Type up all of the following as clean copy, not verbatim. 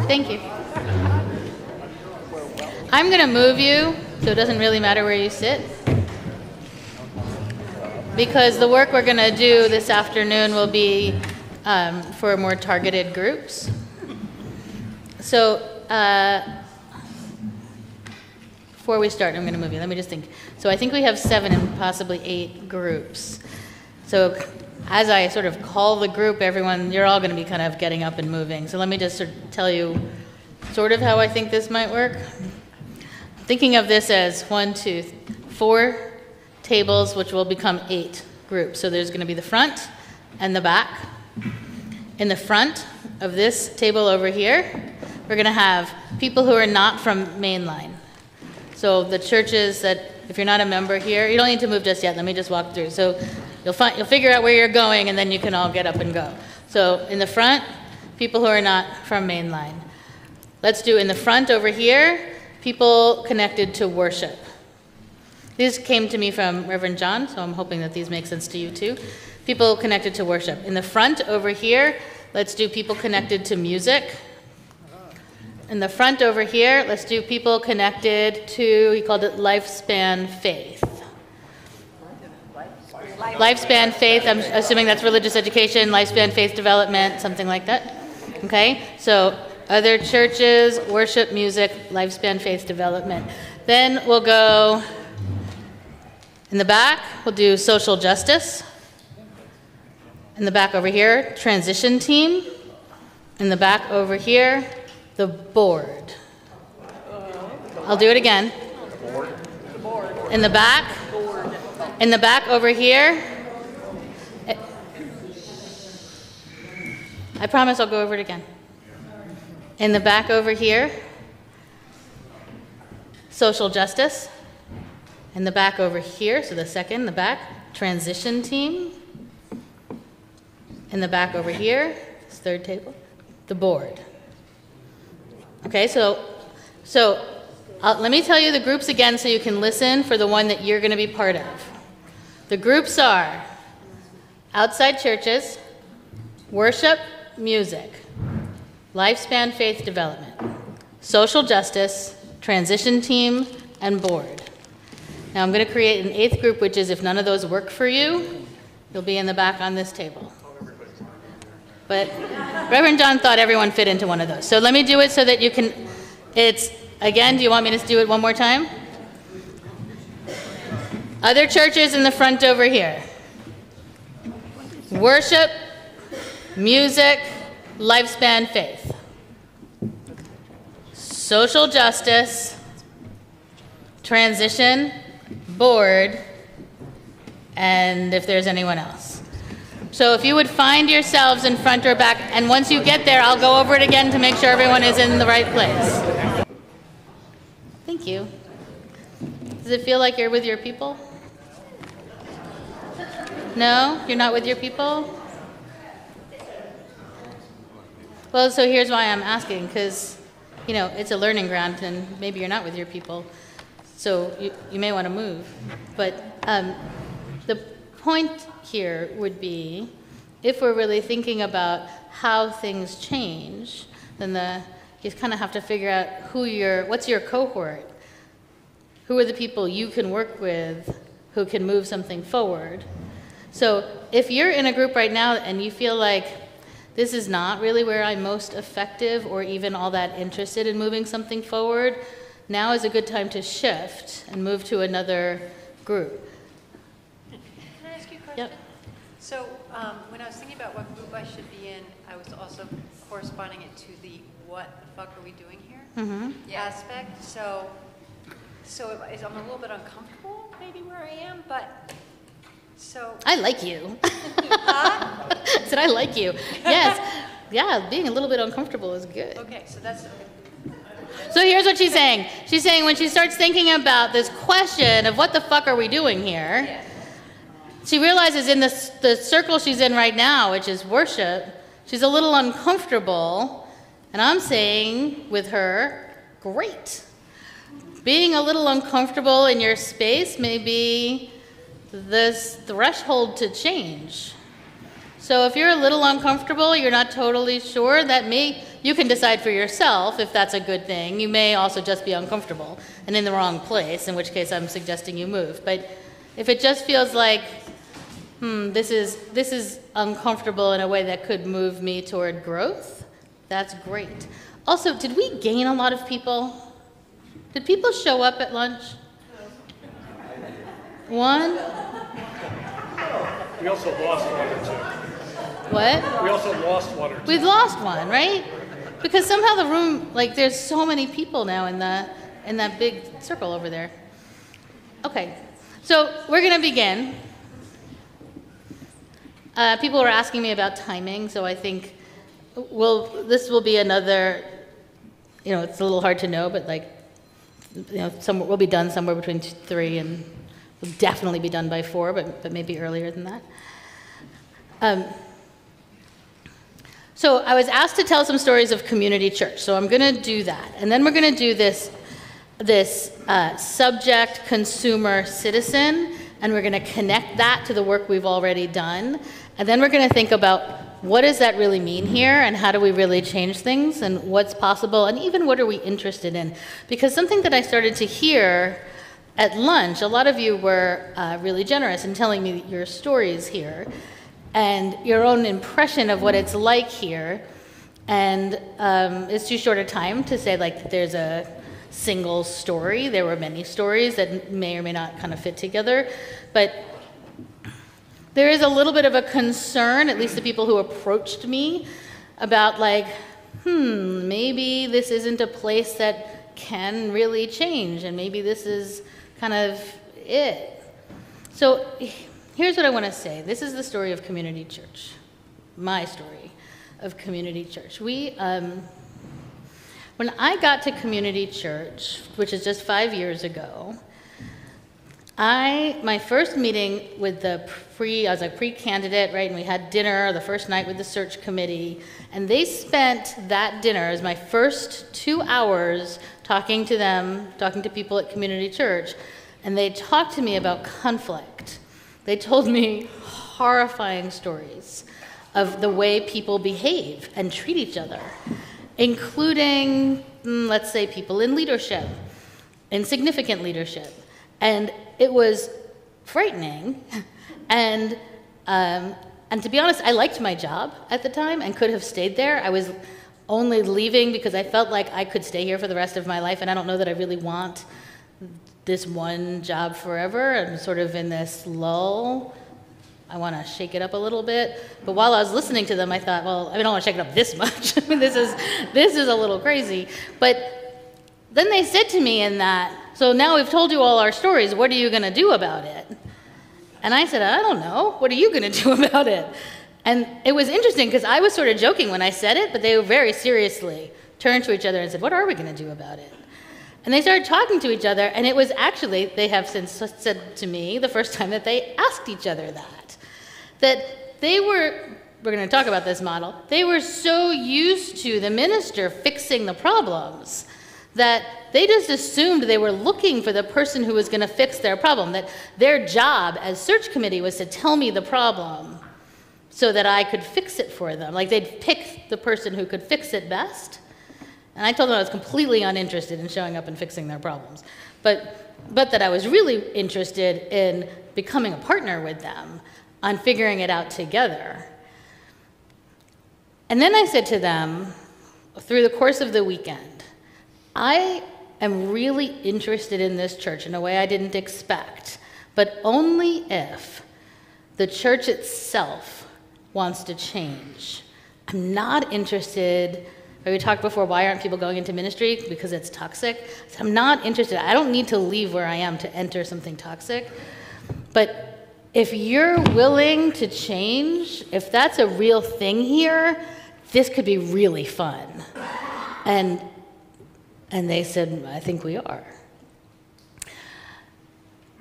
Thank you. I'm going to move you, so it doesn't really matter where you sit, because the work we're going to do this afternoon will be for more targeted groups. So before we start, I'm going to move you. Let me just think. So I think we have 7 and possibly 8 groups. So as I sort of call the group, everyone, you're all going to be kind of getting up and moving. So let me just sort of tell you sort of how I think this might work. I'm thinking of this as 1, 2, 4 tables, which will become 8 groups. So there's going to be the front and the back. In the front of this table over here, we're going to have people who are not from mainline. So the churches that, if you're not a member here, you don't need to move just yet. Let me just walk through. So you'll figure out where you're going, and then you can all get up and go. So in the front, people who are not from mainline. Let's do in the front over here, people connected to worship. These came to me from Reverend John, so I'm hoping that these make sense to you too. People connected to worship. In the front over here, let's do people connected to music. In the front over here, let's do people connected to, he called it lifespan faith. Lifespan faith, I'm assuming that's religious education, lifespan faith development, something like that. Okay, so other churches, worship, music, lifespan faith development. Then we'll go in the back, we'll do social justice. In the back over here, transition team. In the back over here, the board. I'll do it again. In the back over here. I promise I'll go over it again. In the back over here, social justice. In the back over here, so the back, transition team. In the back over here, this third table, the board. Okay, so let me tell you the groups again so you can listen for the one that you're going to be part of. The groups are outside churches, worship, music, lifespan faith development, social justice, transition team, and board. Now I'm going to create an 8th group, which is if none of those work for you, you'll be in the back on this table. But Reverend John thought everyone fit into one of those. So let me do it so that you can, again, do you want me to do it one more time? Other churches in the front over here. Worship, music, lifespan faith. Social justice, transition, board, and if there's anyone else. So if you would find yourselves in front or back, and once you get there, I'll go over it again to make sure everyone is in the right place. Thank you. Does it feel like you're with your people? No? You're not with your people? Well, so here's why I'm asking, because, you know, it's a learning ground, and maybe you're not with your people. So you may want to move. But the point here would be, if we're really thinking about how things change, then you kind of have to figure out what's your cohort? Who are the people you can work with who can move something forward? So if you're in a group right now and you feel like this is not really where I'm most effective or even all that interested in moving something forward, now is a good time to shift and move to another group. Can I ask you a question? Yep. So when I was thinking about what group I should be in, I was also corresponding it to the what the fuck are we doing here aspect. So I'm a little bit uncomfortable maybe where I am, but so. I like you. I said I like you. Yes. Yeah, being a little bit uncomfortable is good. Okay, so that's. So here's what she's saying. She's saying when she starts thinking about this question of what the fuck are we doing here, Yeah. she realizes in the circle she's in right now, which is worship, she's a little uncomfortable. And I'm saying with her, great. Being a little uncomfortable in your space may be this threshold to change. So if you're a little uncomfortable, you're not totally sure, you can decide for yourself if that's a good thing. You may also just be uncomfortable and in the wrong place, in which case I'm suggesting you move. But if it just feels like, this is uncomfortable in a way that could move me toward growth, that's great. Also, did we gain a lot of people? Did people show up at lunch? One? We also lost one or two. What? We also lost one or two. We've lost one, right? Because somehow the room, like there's so many people now in that big circle over there. Okay, so we're going to begin. People were asking me about timing, so I think this will be another, it's a little hard to know, but we'll be done somewhere between 3 and we'll definitely be done by 4, but maybe earlier than that. So I was asked to tell some stories of community church, so I'm going to do that. And then we're going to do this subject, consumer, citizen, and we're going to connect that to the work we've already done. And then we're going to think about what does that really mean here, and how do we really change things, and what's possible, and even what are we interested in. Because something that I started to hear at lunch, a lot of you were really generous in telling me your stories here, and your own impression of what it's like here. And it's too short a time to say there's a single story. There were many stories that may or may not kind of fit together. But there is a little bit of a concern, at least the people who approached me, about maybe this isn't a place that can really change, and maybe this is kind of it. So here's what I want to say. This is the story of community church, my story of community church. When I got to community church, which is just 5 years ago, my first meeting with I was a pre-candidate, right, and we had dinner the first night with the search committee, and they spent that dinner as my first 2 hours talking to people at community church, and they talked to me about conflict. They told me horrifying stories of the way people behave and treat each other, including, let's say, people in leadership, in significant leadership. And it was frightening. And to be honest, I liked my job at the time and could have stayed there. I was only leaving because I felt like I could stay here for the rest of my life, and I don't know that I really want this one job forever. I'm sort of in this lull. I want to shake it up a little bit. But while I was listening to them, I thought, well, I don't want to shake it up this much. I mean, this is a little crazy. But then they said to me so now we've told you all our stories, what are you going to do about it? And I said, I don't know. What are you going to do about it? And it was interesting because I was sort of joking when I said it, but they very seriously turned to each other and said, what are we going to do about it? And they started talking to each other, and it was actually, they have since said to me, the first time that they asked each other that they were going to talk about this model, they were so used to the minister fixing the problems that they just assumed they were looking for the person who was going to fix their problem, that their job as search committee was to tell me the problem so that I could fix it for them. Like they'd pick the person who could fix it best. And I told them I was completely uninterested in showing up and fixing their problems, but that I was really interested in becoming a partner with them on figuring it out together. And then I said to them, through the course of the weekend, I am really interested in this church in a way I didn't expect, but only if the church itself wants to change. I'm not interested. We talked before, why aren't people going into ministry? Because it's toxic. So I'm not interested. I don't need to leave where I am to enter something toxic. But if you're willing to change, if that's a real thing here, this could be really fun. And they said, I think we are.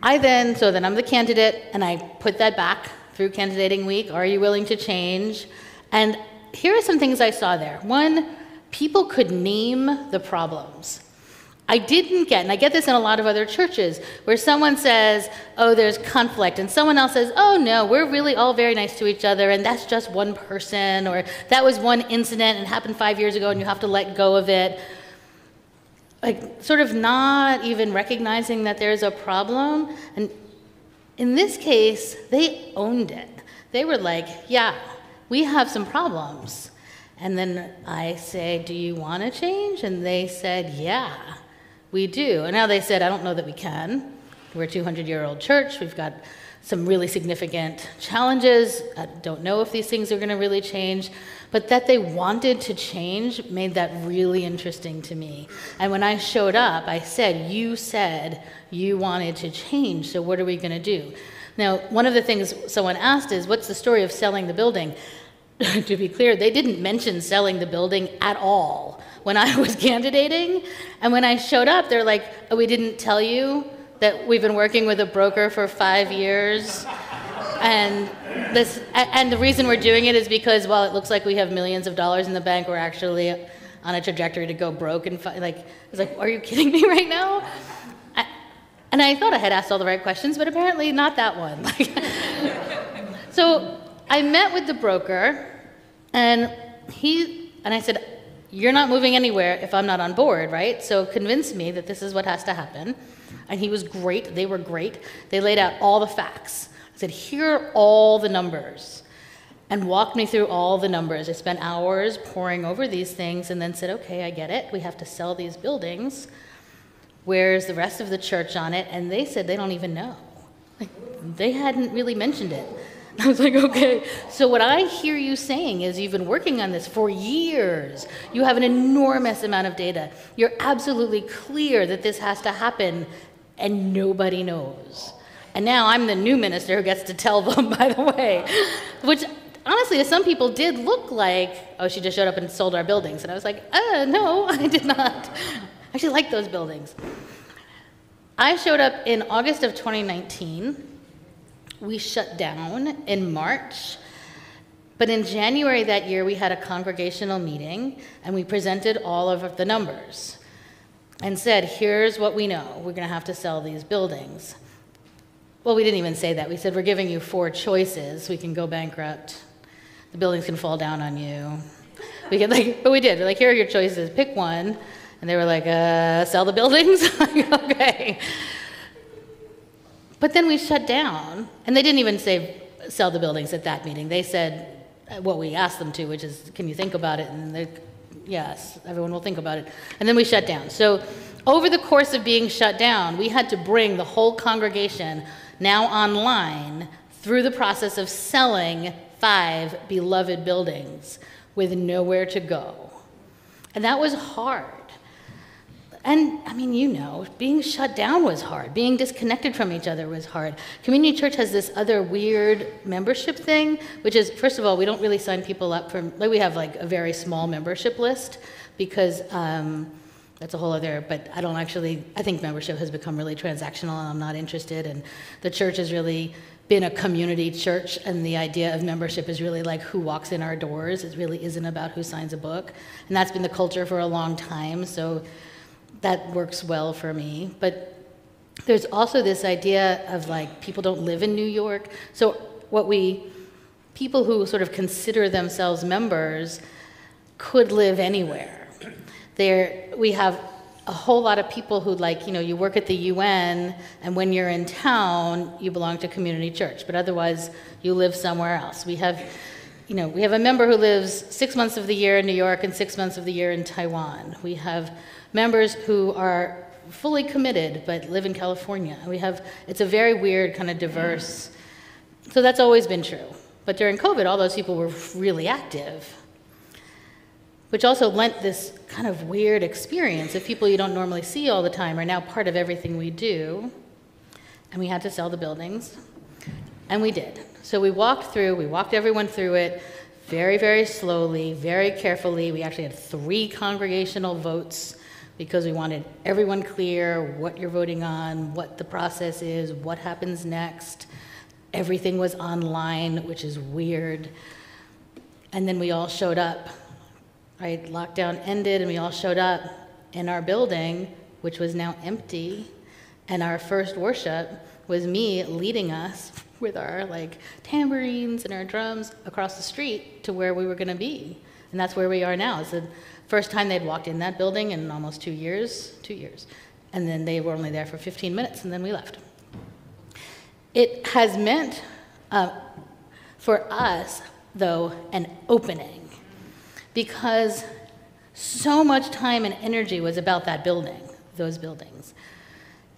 So then I'm the candidate, and I put that back through candidating week. Are you willing to change? And here are some things I saw there. One, people could name the problems. I didn't get, and I get this in a lot of other churches, where someone says, oh, there's conflict, and someone else says, oh, no, we're really all very nice to each other, and that's just one person, or that was one incident and happened 5 years ago, and you have to let go of it. Like, sort of not even recognizing that there's a problem. And in this case, they owned it. They were like, yeah, we have some problems. And then I say, do you want to change? And they said, yeah, we do. And now they said, I don't know that we can. We're a 200-year-old church. We've got some really significant challenges. I don't know if these things are going to really change. But that they wanted to change made that really interesting to me. And when I showed up, I said you wanted to change, so what are we going to do? Now, one of the things someone asked is, what's the story of selling the building? To be clear, they didn't mention selling the building at all when I was candidating. And when I showed up, they're like, oh, we didn't tell you that we've been working with a broker for 5 years. And the reason we're doing it is because while it looks like we have millions of dollars in the bank, we're actually on a trajectory to go broke. And I was like, are you kidding me right now? And I thought I had asked all the right questions, but apparently not that one. So I met with the broker, and I said, you're not moving anywhere if I'm not on board, right? So convince me that this is what has to happen. And he was great. They were great. They laid out all the facts. I said, here are all the numbers, and walked me through all the numbers. I spent hours poring over these things and then said, okay, I get it. We have to sell these buildings. Where's the rest of the church on it? And they said they don't even know. Like, they hadn't really mentioned it. I was like, okay. So what I hear you saying is you've been working on this for years. You have an enormous amount of data. You're absolutely clear that this has to happen, and nobody knows. And now I'm the new minister who gets to tell them, by the way, which honestly to some people did look like, oh, she just showed up and sold our buildings. And I was like, no, I did not. I actually like those buildings. I showed up in August of 2019. We shut down in March. But in January that year, we had a congregational meeting, and we presented all of the numbers and said, here's what we know. We're going to have to sell these buildings. Well, we didn't even say that. We said, we're giving you 4 choices. We can go bankrupt. The buildings can fall down on you. But we did. We're like, here are your choices. Pick one. And they were like, sell the buildings? Okay. But then we shut down. And they didn't even say sell the buildings at that meeting. They said what we asked them to, which is, can you think about it? And they're, yes, everyone will think about it. And then we shut down. So over the course of being shut down, we had to bring the whole congregation now online through the process of selling 5 beloved buildings with nowhere to go. And that was hard. And I mean, you know, being shut down was hard. Being disconnected from each other was hard. Community church has this other weird membership thing, which is, first of all, we don't really sign people up for, like, we have like a very small membership list because that's a whole other, but I think membership has become really transactional, and I'm not interested. And the church has really been a community church, and the idea of membership is really like who walks in our doors. It really isn't about who signs a book. And that's been the culture for a long time, so that works well for me. But there's also this idea of like people don't live in New York. So people who sort of consider themselves members could live anywhere. We have a whole lot of people who, like, you know, you work at the UN, and when you're in town, you belong to community church, but otherwise you live somewhere else. We have a member who lives 6 months of the year in New York and 6 months of the year in Taiwan. We have members who are fully committed but live in California. It's a very weird kind of diverse, so that's always been true. But during COVID, all those people were really active, which also lent this kind of weird experience of people you don't normally see all the time are now part of everything we do. And we had to sell the buildings, and we did. So we walked everyone through it very, very slowly, very carefully. We actually had 3 congregational votes because we wanted everyone clear what you're voting on, what the process is, what happens next. Everything was online, which is weird. And then we all showed up. Right, lockdown ended, and we all showed up in our building which was now empty. And our first worship was me leading us with our like tambourines and our drums across the street to where we were going to be. And that's where we are now. It's the first time they'd walked in that building in almost 2 years. And then they were only there for 15 minutes, and then we left. It has meant, for us, though, an opening, because so much time and energy was about that building, those buildings.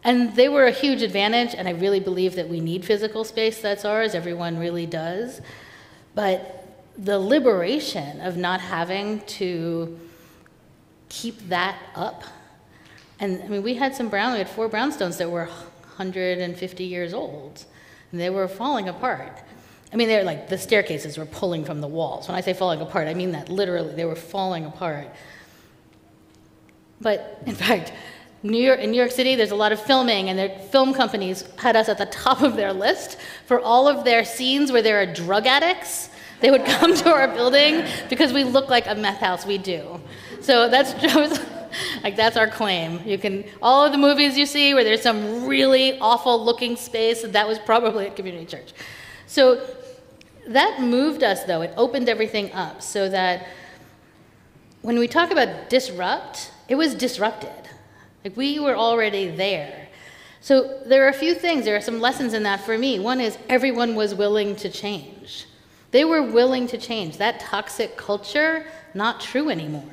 And they were a huge advantage, and I really believe that we need physical space that's ours. Everyone really does. But the liberation of not having to keep that up, and I mean, we had 4 brownstones that were 150 years old, and they were falling apart. I mean, they're like, the staircases were pulling from the walls. When I say falling apart, I mean that literally, they were falling apart. But in fact, in New York City, there's a lot of filming, and their film companies had us at the top of their list for all of their scenes where there are drug addicts. They would come to our building because we look like a meth house. We do. So that's our claim. You can, all of the movies you see where there's some really awful looking space, that was probably a community church. So that moved us, though. It opened everything up so that when we talk about disrupt, it was disrupted. Like, we were already there. So there are a few things, there are some lessons in that for me. One is everyone was willing to change. They were willing to change. That toxic culture, not true anymore.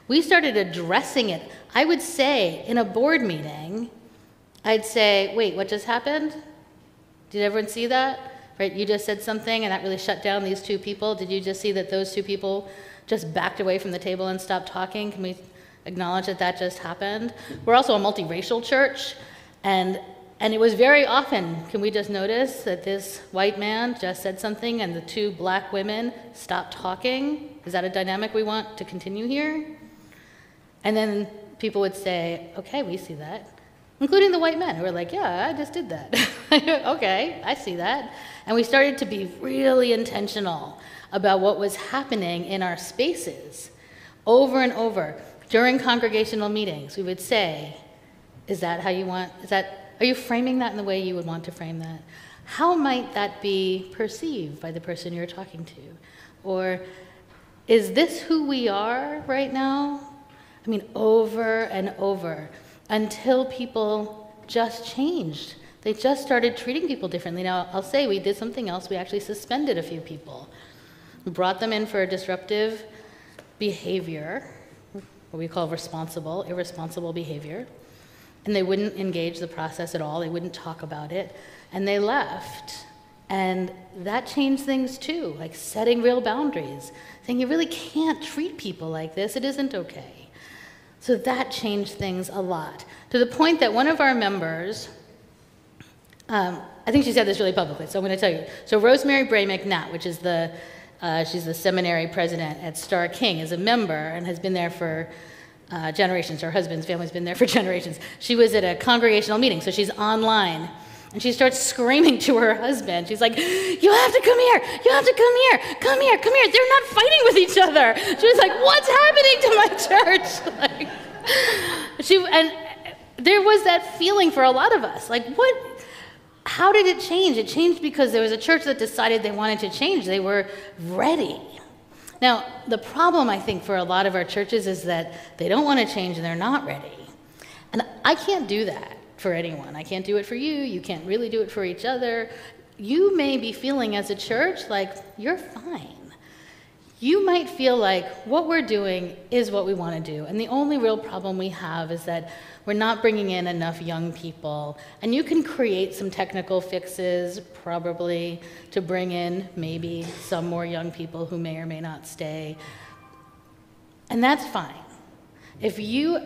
We started addressing it. I would say in a board meeting, I'd say, wait, what just happened? Did everyone see that? Right, you just said something and that really shut down these 2 people. Did you just see that those 2 people just backed away from the table and stopped talking? Can we acknowledge that that just happened? We're also a multiracial church, and it was very often, can we just notice that this white man just said something and the 2 black women stopped talking? Is that a dynamic we want to continue here? And then people would say, okay, we see that. Including the white men who were like, yeah, I just did that. Okay, I see that. And we started to be really intentional about what was happening in our spaces. Over and over, during congregational meetings, we would say, is that how you want, are you framing that in the way you would want to frame that? How might that be perceived by the person you're talking to? Or is this who we are right now? I mean, over and over, until people just changed. They just started treating people differently. Now, I'll say we did something else. We actually suspended a few people. We brought them in for a disruptive behavior, what we call irresponsible behavior. And they wouldn't engage the process at all. They wouldn't talk about it. And they left. And that changed things too, like setting real boundaries, saying you really can't treat people like this. It isn't okay. So that changed things a lot, to the point that one of our members, I think she said this really publicly, so I'm going to tell you. So Rosemary Bray McNatt, which is she's the seminary president at Starr King, is a member and has been there for generations. Her husband's family's been there for generations. She was at a congregational meeting, so she's online. And she starts screaming to her husband. She's like, you have to come here. You have to come here. Come here. Come here. They're not fighting with each other. She was like, what's happening to my church? And there was that feeling for a lot of us. Like, how did it change? It changed because there was a church that decided they wanted to change. They were ready. Now, the problem, I think, for a lot of our churches is that they don't want to change and they're not ready. And I can't do that for anyone. I can't do it for you. You can't really do it for each other. You may be feeling as a church like you're fine. You might feel like what we're doing is what we want to do. And the only real problem we have is that we're not bringing in enough young people. And you can create some technical fixes, probably, to bring in maybe some more young people who may or may not stay. And that's fine. If you,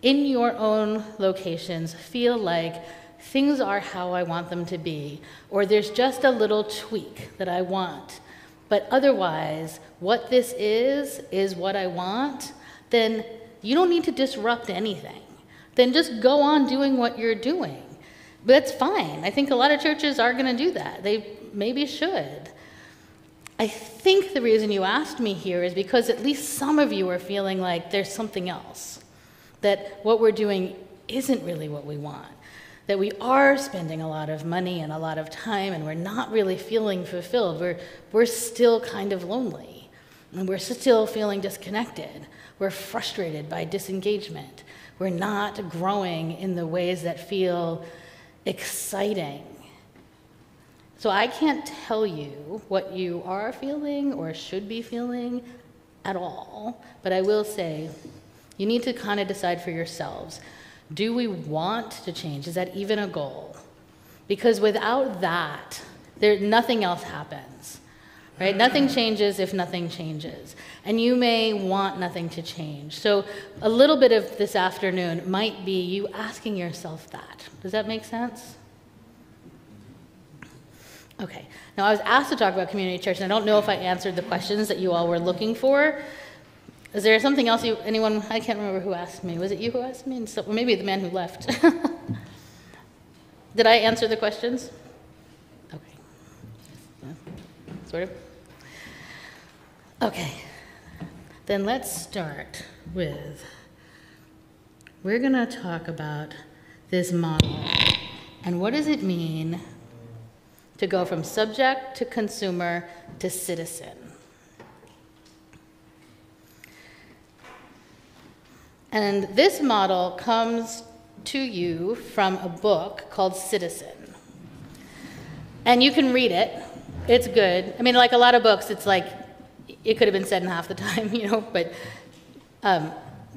in your own locations, feel like things are how I want them to be, or there's just a little tweak that I want, but otherwise, what this is what I want, then you don't need to disrupt anything. Then just go on doing what you're doing. But that's fine. I think a lot of churches are going to do that. They maybe should. I think the reason you asked me here is because at least some of you are feeling like there's something else. That what we're doing isn't really what we want, that we are spending a lot of money and a lot of time and we're not really feeling fulfilled. We're still kind of lonely and we're still feeling disconnected. We're frustrated by disengagement. We're not growing in the ways that feel exciting. So I can't tell you what you are feeling or should be feeling at all, but I will say you need to kind of decide for yourselves, do we want to change? Is that even a goal? Because without that, nothing else happens, right? Nothing changes if nothing changes. And you may want nothing to change. So a little bit of this afternoon might be you asking yourself that. Does that make sense? Okay. Now, I was asked to talk about community church, and I don't know if I answered the questions that you all were looking for. Is there something else anyone, I can't remember who asked me. Was it you who asked me? So, maybe the man who left. Did I answer the questions? Okay. Yeah. Sort of. Okay. Then let's start with, we're going to talk about this model. And what does it mean to go from subject to consumer to citizen? And this model comes to you from a book called Citizen. And you can read it. It's good. I mean, like a lot of books, it's like, it could have been said in half the time,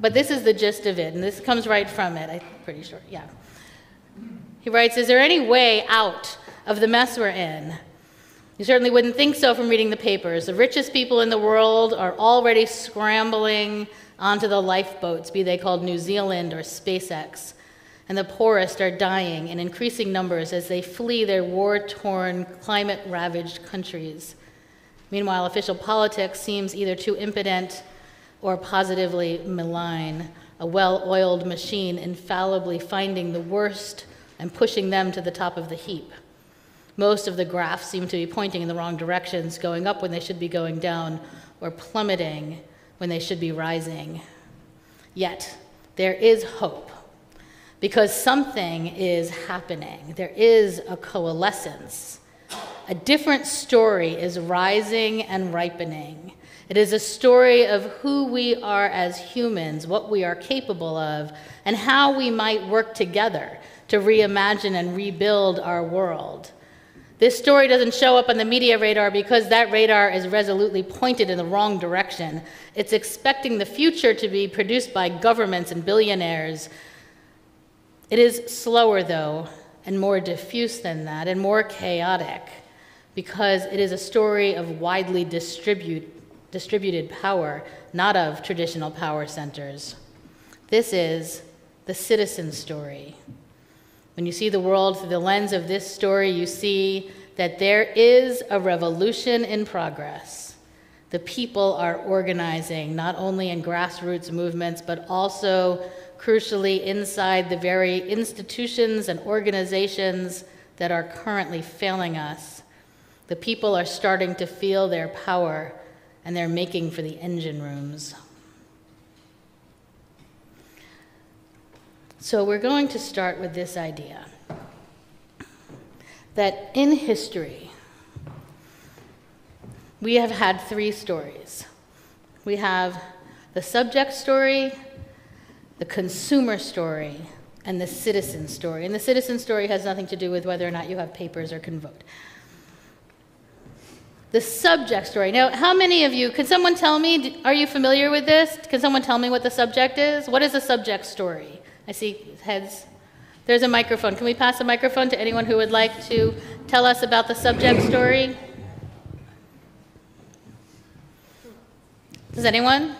but this is the gist of it, and this comes right from it, I'm pretty sure, yeah. He writes, is there any way out of the mess we're in? You certainly wouldn't think so from reading the papers. The richest people in the world are already scrambling onto the lifeboats, be they called New Zealand or SpaceX, and the poorest are dying in increasing numbers as they flee their war-torn, climate-ravaged countries. Meanwhile, official politics seems either too impotent or positively malign, a well-oiled machine infallibly finding the worst and pushing them to the top of the heap. Most of the graphs seem to be pointing in the wrong directions, going up when they should be going down, or plummeting when they should be rising. Yet, there is hope, because something is happening. There is a coalescence. A different story is rising and ripening. It is a story of who we are as humans, what we are capable of, and how we might work together to reimagine and rebuild our world. This story doesn't show up on the media radar because that radar is resolutely pointed in the wrong direction. It's expecting the future to be produced by governments and billionaires. It is slower, though, and more diffuse than that, and more chaotic, because it is a story of widely distributed power, not of traditional power centers. This is the citizen story. When you see the world through the lens of this story, you see that there is a revolution in progress. The people are organizing, not only in grassroots movements, but also, crucially, inside the very institutions and organizations that are currently failing us. The people are starting to feel their power, and they're making for the engine rooms. So we're going to start with this idea that in history, we have had three stories. We have the subject story, the consumer story, and the citizen story. And the citizen story has nothing to do with whether or not you have papers or can vote. The subject story. Now, how many of you, can someone tell me, are you familiar with this? Can someone tell me what the subject is? What is a subject story? I see heads. There's a microphone. Can we pass a microphone to anyone who would like to tell us about the subject story? Does anyone?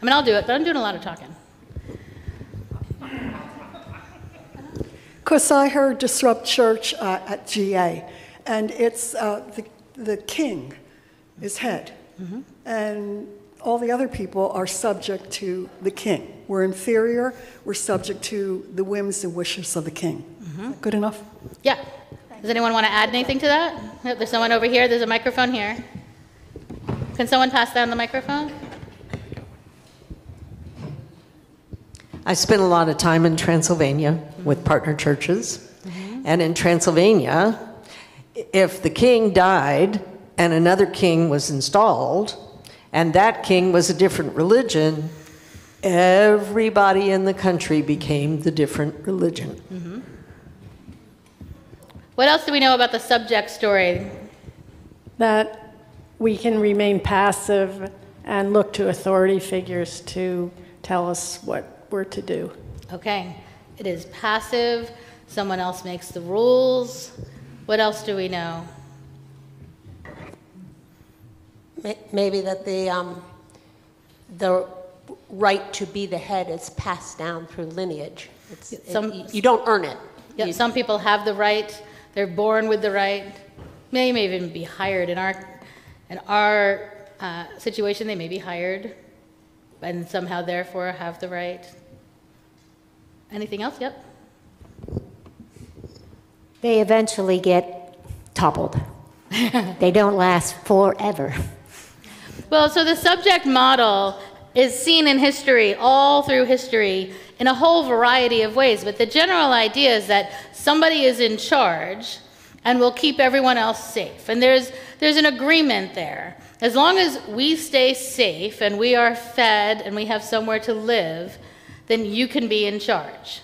I mean, I'll do it, but I'm doing a lot of talking. Because I heard Disrupt Church at GA, and it's the king is head, and all the other people are subject to the king. We're inferior, we're subject to the whims and wishes of the king. Good enough? Yeah. Does anyone want to add anything to that? Yep, there's someone over here, there's a microphone here. Can someone pass down the microphone? I spent a lot of time in Transylvania with partner churches. And in Transylvania, if the king died and another king was installed, and that king was a different religion, everybody in the country became the different religion. What else do we know about the subject story? That we can remain passive and look to authority figures to tell us what we're to do. Okay, it is passive. Someone else makes the rules. What else do we know? Maybe that the right to be the head is passed down through lineage. You don't earn it. Yeah, some people have the right. They're born with the right. They may even be hired. In our situation, they may be hired and somehow therefore have the right. Anything else? Yep. They eventually get toppled. They don't last forever. Well, so the subject model is seen in history, all through history, in a whole variety of ways. But the general idea is that somebody is in charge and will keep everyone else safe. And there's an agreement there. As long as we stay safe and we are fed and we have somewhere to live, then you can be in charge.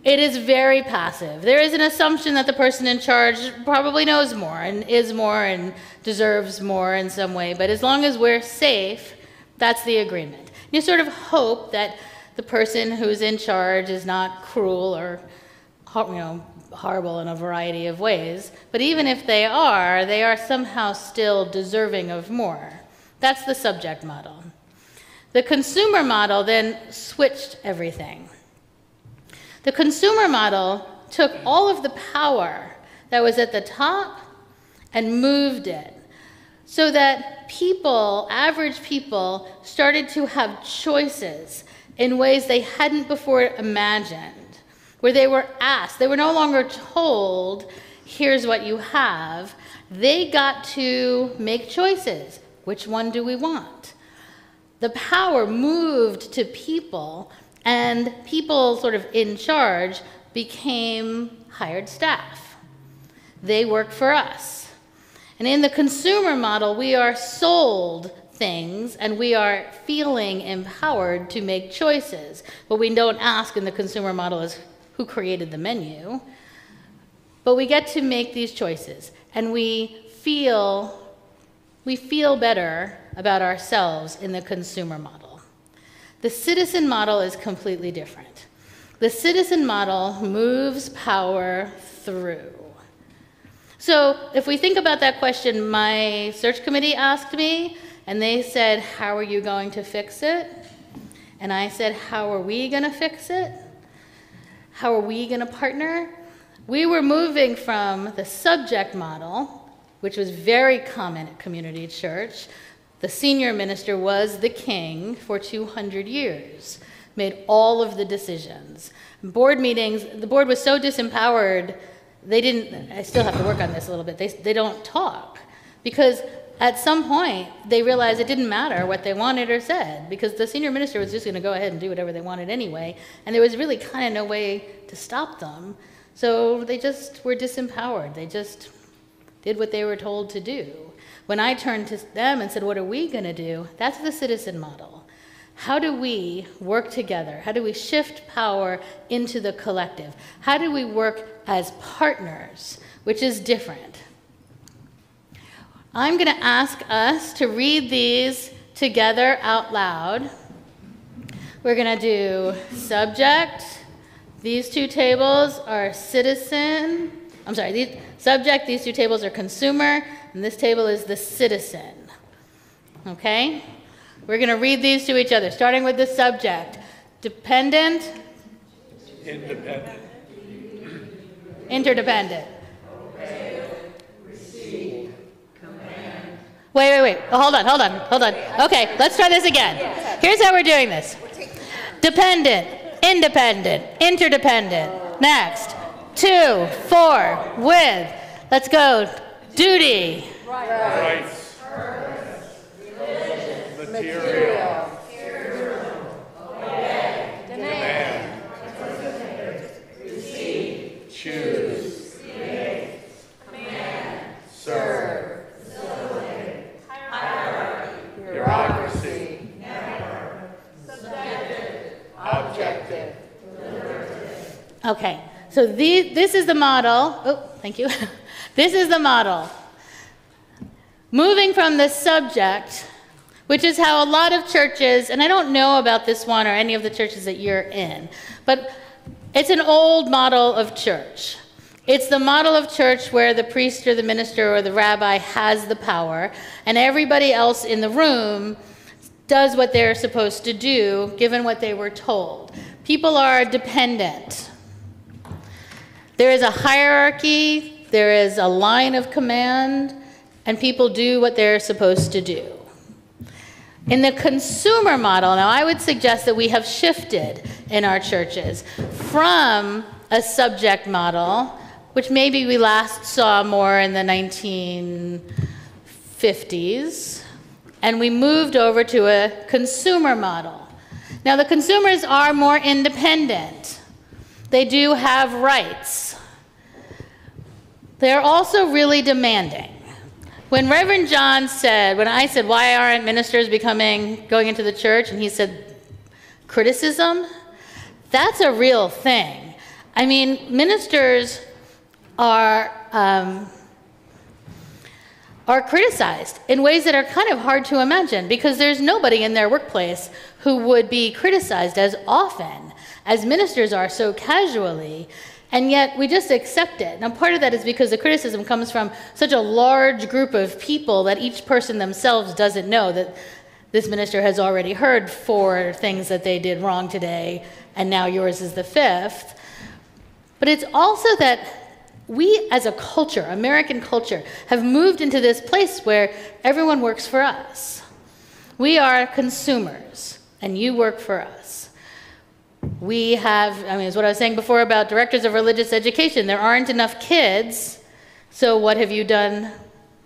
It is very passive. There is an assumption that the person in charge probably knows more and is more and deserves more in some way. But as long as we're safe, that's the agreement. You sort of hope that the person who's in charge is not cruel or, horrible in a variety of ways. But even if they are somehow still deserving of more. That's the subject model. The consumer model then switched everything. The consumer model took all of the power that was at the top and moved it so that people, average people, started to have choices in ways they hadn't before imagined, where they were asked. They were no longer told, here's what you have. They got to make choices. Which one do we want? The power moved to people, and people sort of in charge became hired staff. They work for us. And in the consumer model, we are sold things and we are feeling empowered to make choices. What we don't ask in the consumer model is who created the menu. But we get to make these choices, and we feel better about ourselves in the consumer model. The citizen model is completely different. The citizen model moves power through. So if we think about that question my search committee asked me, and they said, how are you going to fix it? And I said, how are we going to fix it? How are we going to partner? We were moving from the subject model, which was very common at community church. The senior minister was the king for 200 years, made all of the decisions. Board meetings, the board was so disempowered, I still have to work on this a little bit, they don't talk. Because at some point, they realized it didn't matter what they wanted or said, because the senior minister was just going to go ahead and do whatever they wanted anyway, and there was really kind of no way to stop them. So they just were disempowered. They just did what they were told to do. When I turned to them and said, what are we going to do? That's the citizen model. How do we work together? How do we shift power into the collective? How do we work as partners, which is different? I'm going to ask us to read these together out loud. We're going to do subject. These two tables are citizen. Subject, these two tables are consumer, and this table is the citizen. Okay? We're going to read these to each other, starting with the subject. Dependent. Independent. Interdependent. Wait. Hold on. Okay, let's try this again. Here's how we're doing this. Dependent, independent, interdependent. Next. 2, 4, with. Let's go. Duty. Rights. Material. Okay, so this is the model. Oh, thank you. This is the model. Moving from the subject, which is how a lot of churches, and I don't know about this one or any of the churches that you're in, but it's an old model of church. It's the model of church where the priest or the minister or the rabbi has the power, and everybody else in the room does what they're supposed to do, given what they were told. People are dependent. There is a hierarchy, there is a line of command, and people do what they're supposed to do. In the consumer model, now I would suggest that we have shifted in our churches from a subject model, which maybe we last saw more in the 1950s, and we moved over to a consumer model. Now the consumers are more independent. They do have rights. They're also really demanding. When Reverend John said, when I said, why aren't ministers going into the church? And he said, criticism? That's a real thing. I mean, ministers are criticized in ways that are kind of hard to imagine, because there's nobody in their workplace who would be criticized as often as ministers are so casually. And yet we just accept it. Now part of that is because the criticism comes from such a large group of people that each person themselves doesn't know that this minister has already heard 4 things that they did wrong today, and now yours is the 5th. But it's also that we as a culture, American culture, have moved into this place where everyone works for us. We are consumers, and you work for us. We have, I mean, it's what I was saying before about directors of religious education. There aren't enough kids, so what have you done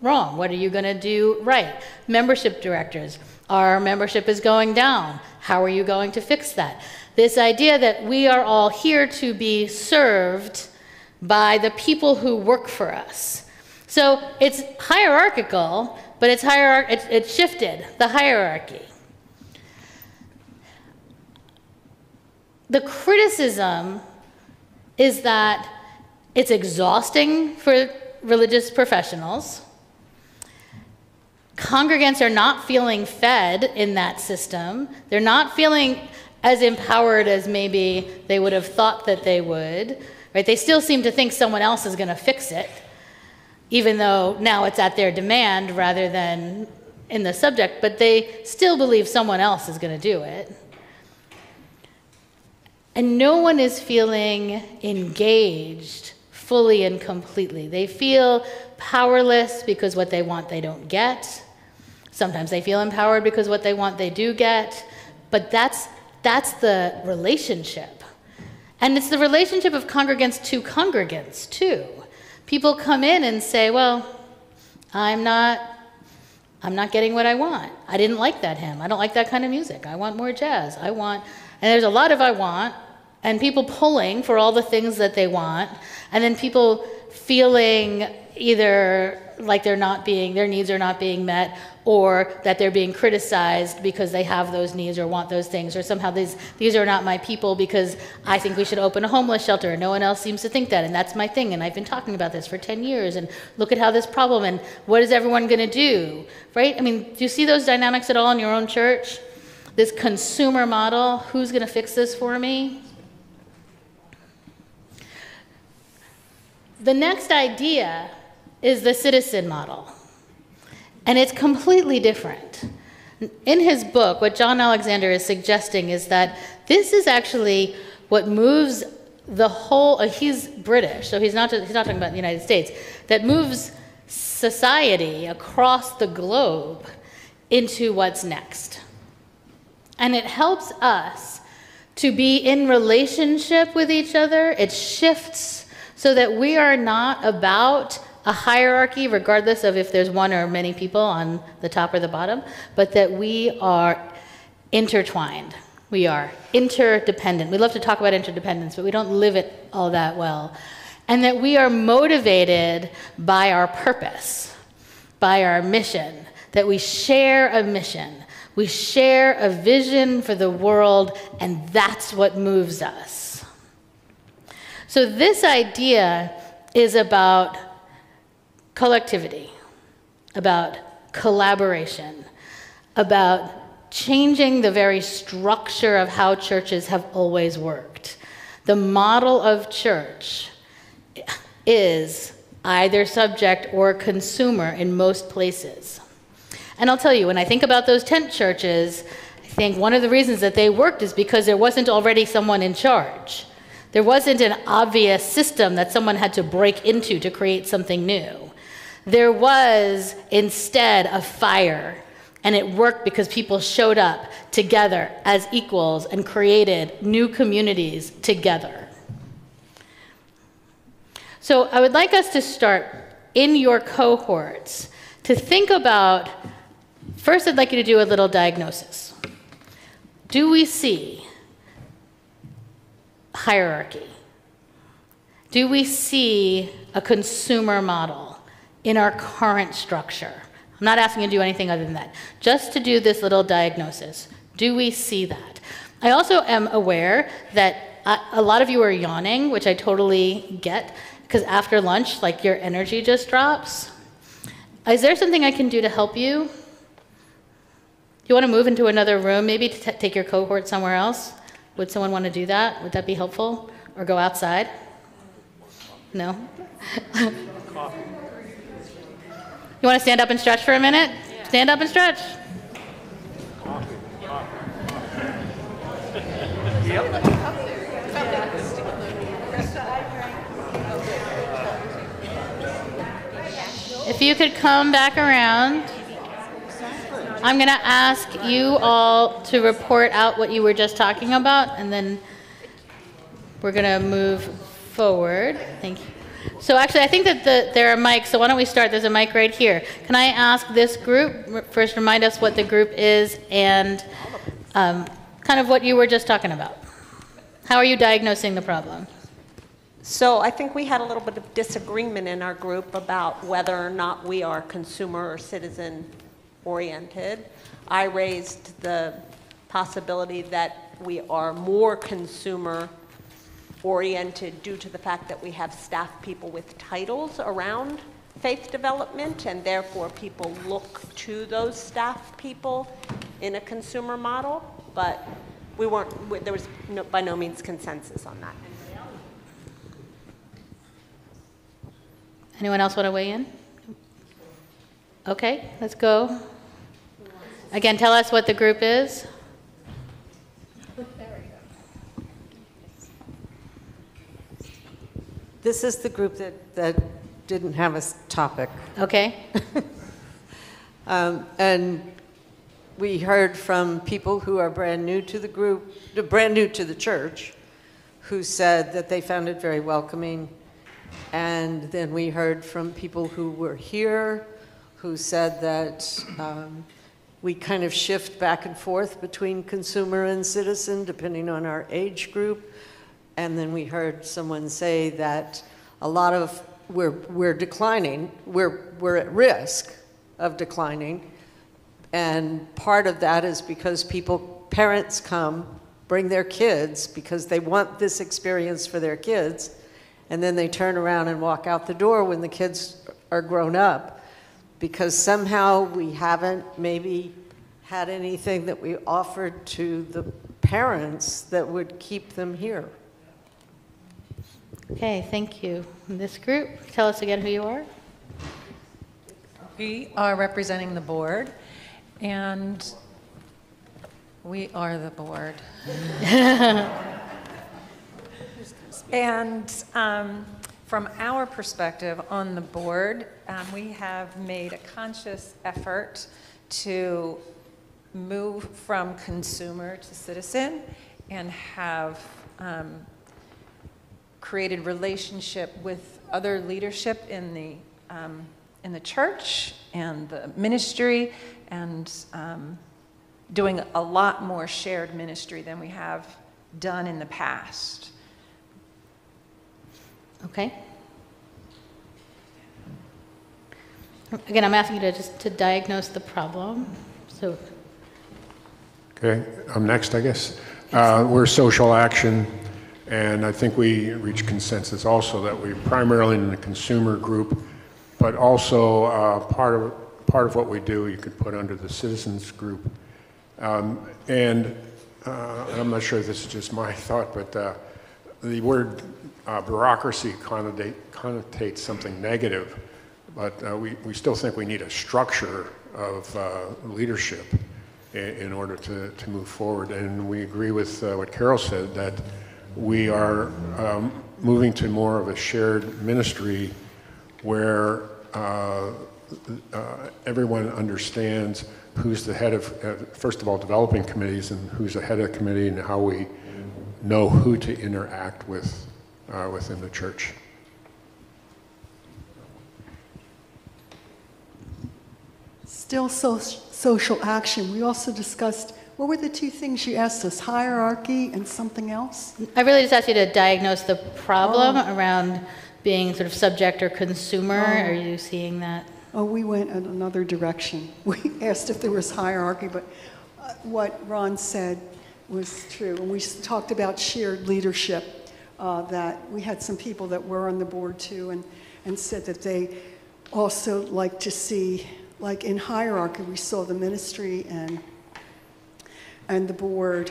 wrong? What are you going to do right? Membership directors. Our membership is going down. How are you going to fix that? This idea that we are all here to be served by the people who work for us. So it's hierarchical, but it's shifted, the hierarchy. The criticism is that it's exhausting for religious professionals. Congregants are not feeling fed in that system. They're not feeling as empowered as maybe they would have thought that they would. Right? They still seem to think someone else is going to fix it, even though now it's at their demand rather than in the subject, but they still believe someone else is going to do it. And no one is feeling engaged fully and completely. They feel powerless because what they want they don't get. Sometimes they feel empowered because what they want they do get. But that's the relationship. And it's the relationship of congregants to congregants, too. People come in and say, well, I'm not getting what I want. I didn't like that hymn. I don't like that kind of music. I want more jazz. And there's a lot of I want, and people pulling for all the things that they want, and then people feeling either like their needs are not being met, or that they're being criticized because they have those needs or want those things, or somehow these are not my people because I think we should open a homeless shelter and no one else seems to think that, and that's my thing, and I've been talking about this for 10 years, and look at how this problem, and what is everyone going to do, right? I mean, do you see those dynamics at all in your own church? This consumer model, who's going to fix this for me? The next idea is the citizen model, and it's completely different. In his book, what John Alexander is suggesting is that this is actually what moves the whole, he's British, so he's not talking about the United States, that moves society across the globe into what's next. And it helps us to be in relationship with each other. It shifts so that we are not about a hierarchy, regardless of if there's one or many people on the top or the bottom, but that we are intertwined. We are interdependent. We love to talk about interdependence, but we don't live it all that well. And that we are motivated by our purpose, by our mission, that we share a mission. We share a vision for the world, and that's what moves us. So this idea is about collectivity, about collaboration, about changing the very structure of how churches have always worked. The model of church is either subject or consumer in most places. And I'll tell you, when I think about those tent churches, I think one of the reasons that they worked is because there wasn't already someone in charge. There wasn't an obvious system that someone had to break into to create something new. There was instead a fire, and it worked because people showed up together as equals and created new communities together. So I would like us to start in your cohorts to think about, first I'd like you to do a little diagnosis. Do we see hierarchy? Do we see a consumer model in our current structure? I'm not asking you to do anything other than that. Just to do this little diagnosis. Do we see that? I also am aware that a lot of you are yawning, which I totally get, because after lunch, like, your energy just drops. Is there something I can do to help you? Do you want to move into another room, maybe to take your cohort somewhere else? Would someone want to do that? Would that be helpful? Or go outside? No? You want to stand up and stretch for a minute? Yeah. Stand up and stretch. If you could come back around, I'm going to ask you all to report out what you were just talking about, and then we're going to move forward. Thank you. So actually, I think that there are mics, so why don't we start? There's a mic right here. Can I ask this group, first remind us what the group is and kind of what you were just talking about. How are you diagnosing the problem? So I think we had a little bit of disagreement in our group about whether or not we are consumer or citizen oriented. I raised the possibility that we are more consumer oriented due to the fact that we have staff people with titles around faith development, and therefore people look to those staff people in a consumer model, but there was by no means consensus on that. Anyone else want to weigh in? Okay, let's go. Again, tell us what the group is. This is the group that didn't have a topic. Okay. And we heard from people who are brand new to the group, brand new to the church, who said that they found it very welcoming. And then we heard from people who were here, who said that we kind of shift back and forth between consumer and citizen, depending on our age group. And then we heard someone say that a lot of we're declining, we're at risk of declining, and part of that is because parents come, bring their kids because they want this experience for their kids, and then they turn around and walk out the door when the kids are grown up, because somehow we haven't maybe had anything that we offered to the parents that would keep them here. Okay, thank you. This group, tell us again who you are. We are representing the board, and we are the board. And from our perspective on the board, we have made a conscious effort to move from consumer to citizen and have created relationship with other leadership in the church and the ministry, and doing a lot more shared ministry than we have done in the past. Okay. Again, I'm asking you to diagnose the problem. So. Okay, I'm next, I guess. We're social action. And I think we reached consensus also that we're primarily in the consumer group, but also part of what we do you could put under the citizens group. And I'm not sure if this is just my thought, but the word bureaucracy connotates something negative, but we still think we need a structure of leadership in order to move forward. And we agree with what Carol said, that we are moving to more of a shared ministry where everyone understands who's the head of, first of all, developing committees, and who's the head of the committee, and how we know who to interact with within the church. Still social action. We also discussed, what were the two things you asked us, hierarchy and something else? I really just asked you to diagnose the problem around being sort of subject or consumer. Are you seeing that? Oh, we went in another direction. We asked if there was hierarchy, but what Ron said was true. And we talked about shared leadership, that we had some people that were on the board too, and said that they also like to see, like in hierarchy, we saw the ministry and the board,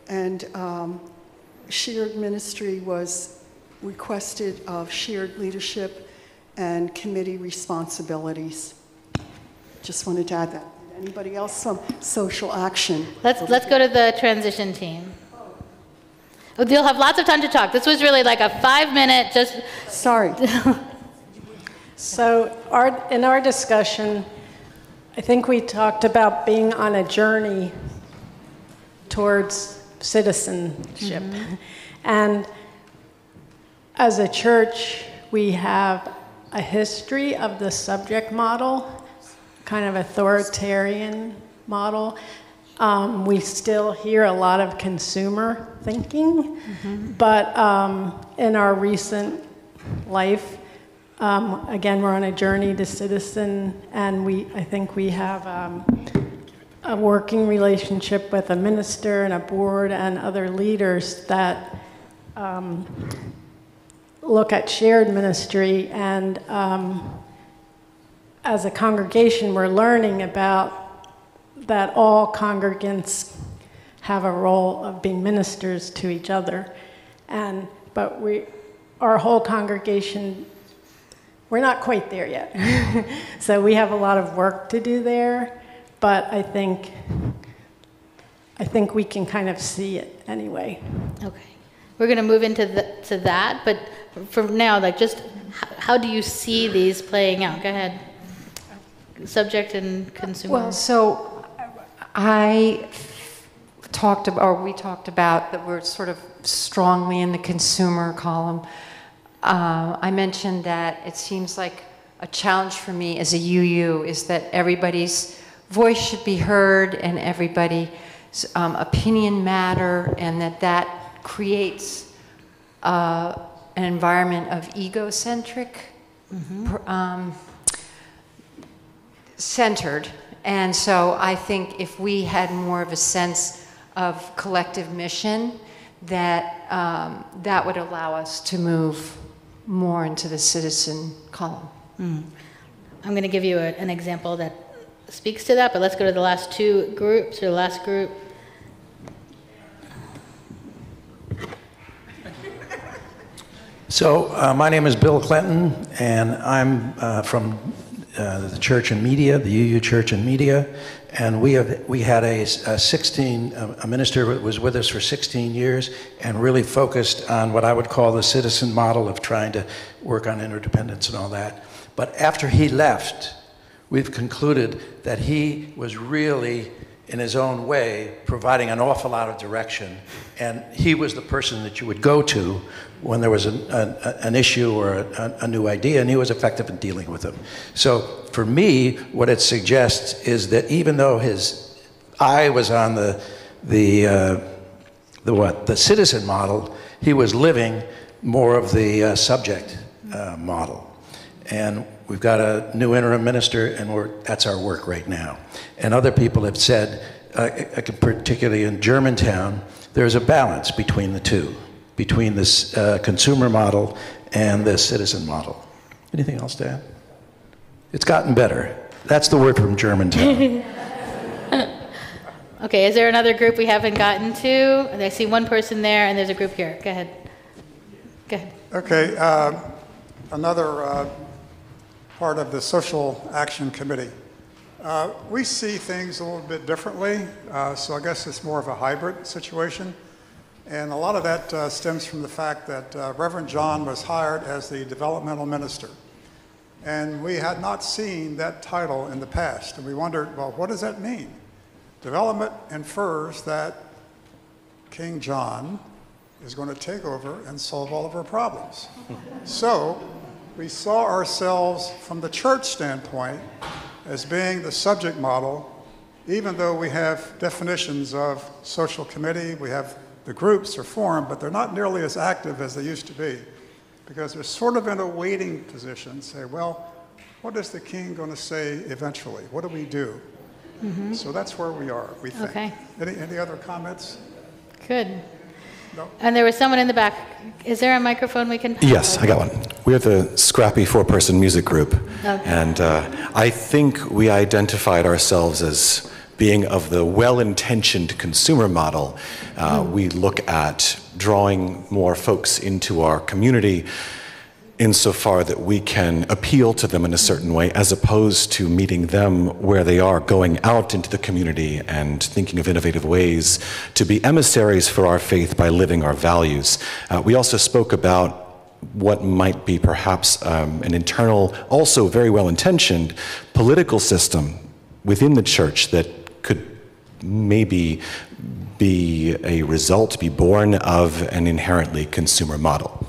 and shared ministry was requested of shared leadership and committee responsibilities. Just wanted to add that. Anybody else? Some social action. Let's go to the transition team. Oh, you'll have lots of time to talk. This was really like a 5-minute just. Sorry. So in our discussion, I think we talked about being on a journey towards citizenship. And as a church, we have a history of the subject model, kind of authoritarian model. We still hear a lot of consumer thinking, but in our recent life, again, we're on a journey to citizen, and I think we have a working relationship with a minister and a board and other leaders that look at shared ministry, and as a congregation, we're learning about that all congregants have a role of being ministers to each other, but our whole congregation, we're not quite there yet. So we have a lot of work to do there, but I think we can kind of see it anyway. Okay. We're going to move into that, but for now, like, just how do you see these playing out? Go ahead. Subject and consumer. Well, so we talked about that we're sort of strongly in the consumer column. I mentioned that it seems like a challenge for me as a UU is that everybody's voice should be heard and everybody's opinion matter, and that creates an environment of egocentric, centered. And so I think if we had more of a sense of collective mission, that that would allow us to move more into the citizen column. I'm going to give you an example that speaks to that, but let's go to the last two groups, or the last group. So my name is Bill Clinton, and I'm from the Church and Media, the UU Church and Media, and we had a minister that was with us for 16 years and really focused on what I would call the citizen model of trying to work on interdependence and all that. But after he left, we've concluded that he was really, in his own way, providing an awful lot of direction, and he was the person that you would go to when there was an issue or a new idea, and he was effective in dealing with them. So for me, what it suggests is that even though his eye was on the citizen model, he was living more of the subject model. And we've got a new interim minister, and that's our work right now. And other people have said, particularly in Germantown, there's a balance between the two, between this consumer model and the citizen model. Anything else to add? It's gotten better. That's the word from Germantown. Okay, is there another group we haven't gotten to? I see one person there, and there's a group here. Go ahead. Go ahead. Okay, another part of the Social Action Committee. We see things a little bit differently, so I guess it's more of a hybrid situation. And a lot of that stems from the fact that Reverend John was hired as the developmental minister. And we had not seen that title in the past. And we wondered, well, what does that mean? Development infers that King John is going to take over and solve all of our problems. So we saw ourselves from the church standpoint as being the subject model, even though we have definitions of social committee, we have the groups are formed, but they're not nearly as active as they used to be, because they're sort of in a waiting position, say, well, what is the king going to say eventually? What do we do? Mm-hmm. So that's where we are, we think. Okay. Any other comments? Good. No. And there was someone in the back. Is there a microphone we can? Yes, I got one. We are the scrappy 4-person music group. Okay. And I think we identified ourselves as being of the well-intentioned consumer model. We look at drawing more folks into our community insofar that we can appeal to them in a certain way, as opposed to meeting them where they are, going out into the community and thinking of innovative ways to be emissaries for our faith by living our values. We also spoke about what might be perhaps an internal, also very well-intentioned political system within the church that could maybe be a result, be born of an inherently consumer model.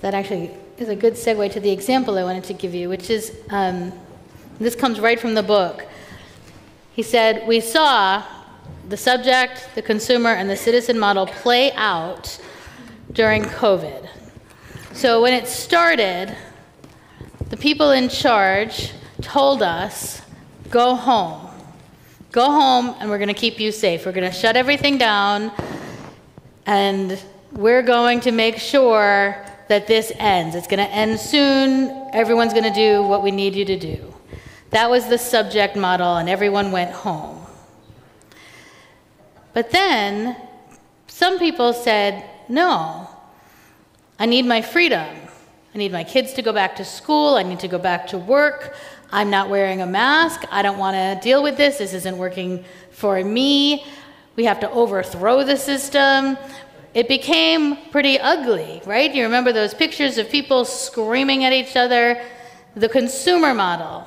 That actually is a good segue to the example I wanted to give you, which is, this comes right from the book. He said, we saw the subject, the consumer, and the citizen model play out during COVID. So when it started, the people in charge told us, go home. Go home, and we're going to keep you safe. We're going to shut everything down, and we're going to make sure that this ends. It's going to end soon. Everyone's going to do what we need you to do. That was the subject model, and everyone went home. But then some people said, no, I need my freedom. I need my kids to go back to school. I need to go back to work. I'm not wearing a mask. I don't want to deal with this. This isn't working for me. We have to overthrow the system. It became pretty ugly, right? You remember those pictures of people screaming at each other? The consumer model.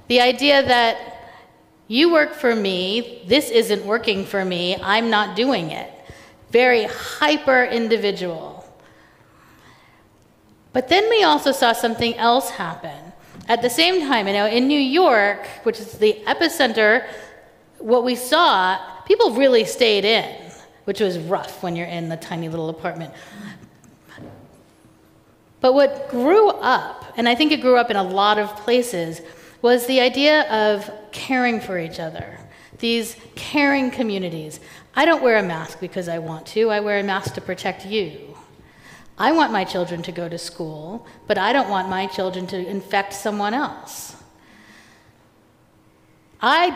The idea that you work for me, this isn't working for me, I'm not doing it. Very hyper-individual. But then we also saw something else happen. At the same time, in New York, which is the epicenter, what we saw, people really stayed in, which was rough when you're in the tiny little apartment. But what grew up, and I think it grew up in a lot of places, was the idea of caring for each other, these caring communities. I don't wear a mask because I want to. I wear a mask to protect you. I want my children to go to school, but I don't want my children to infect someone else. I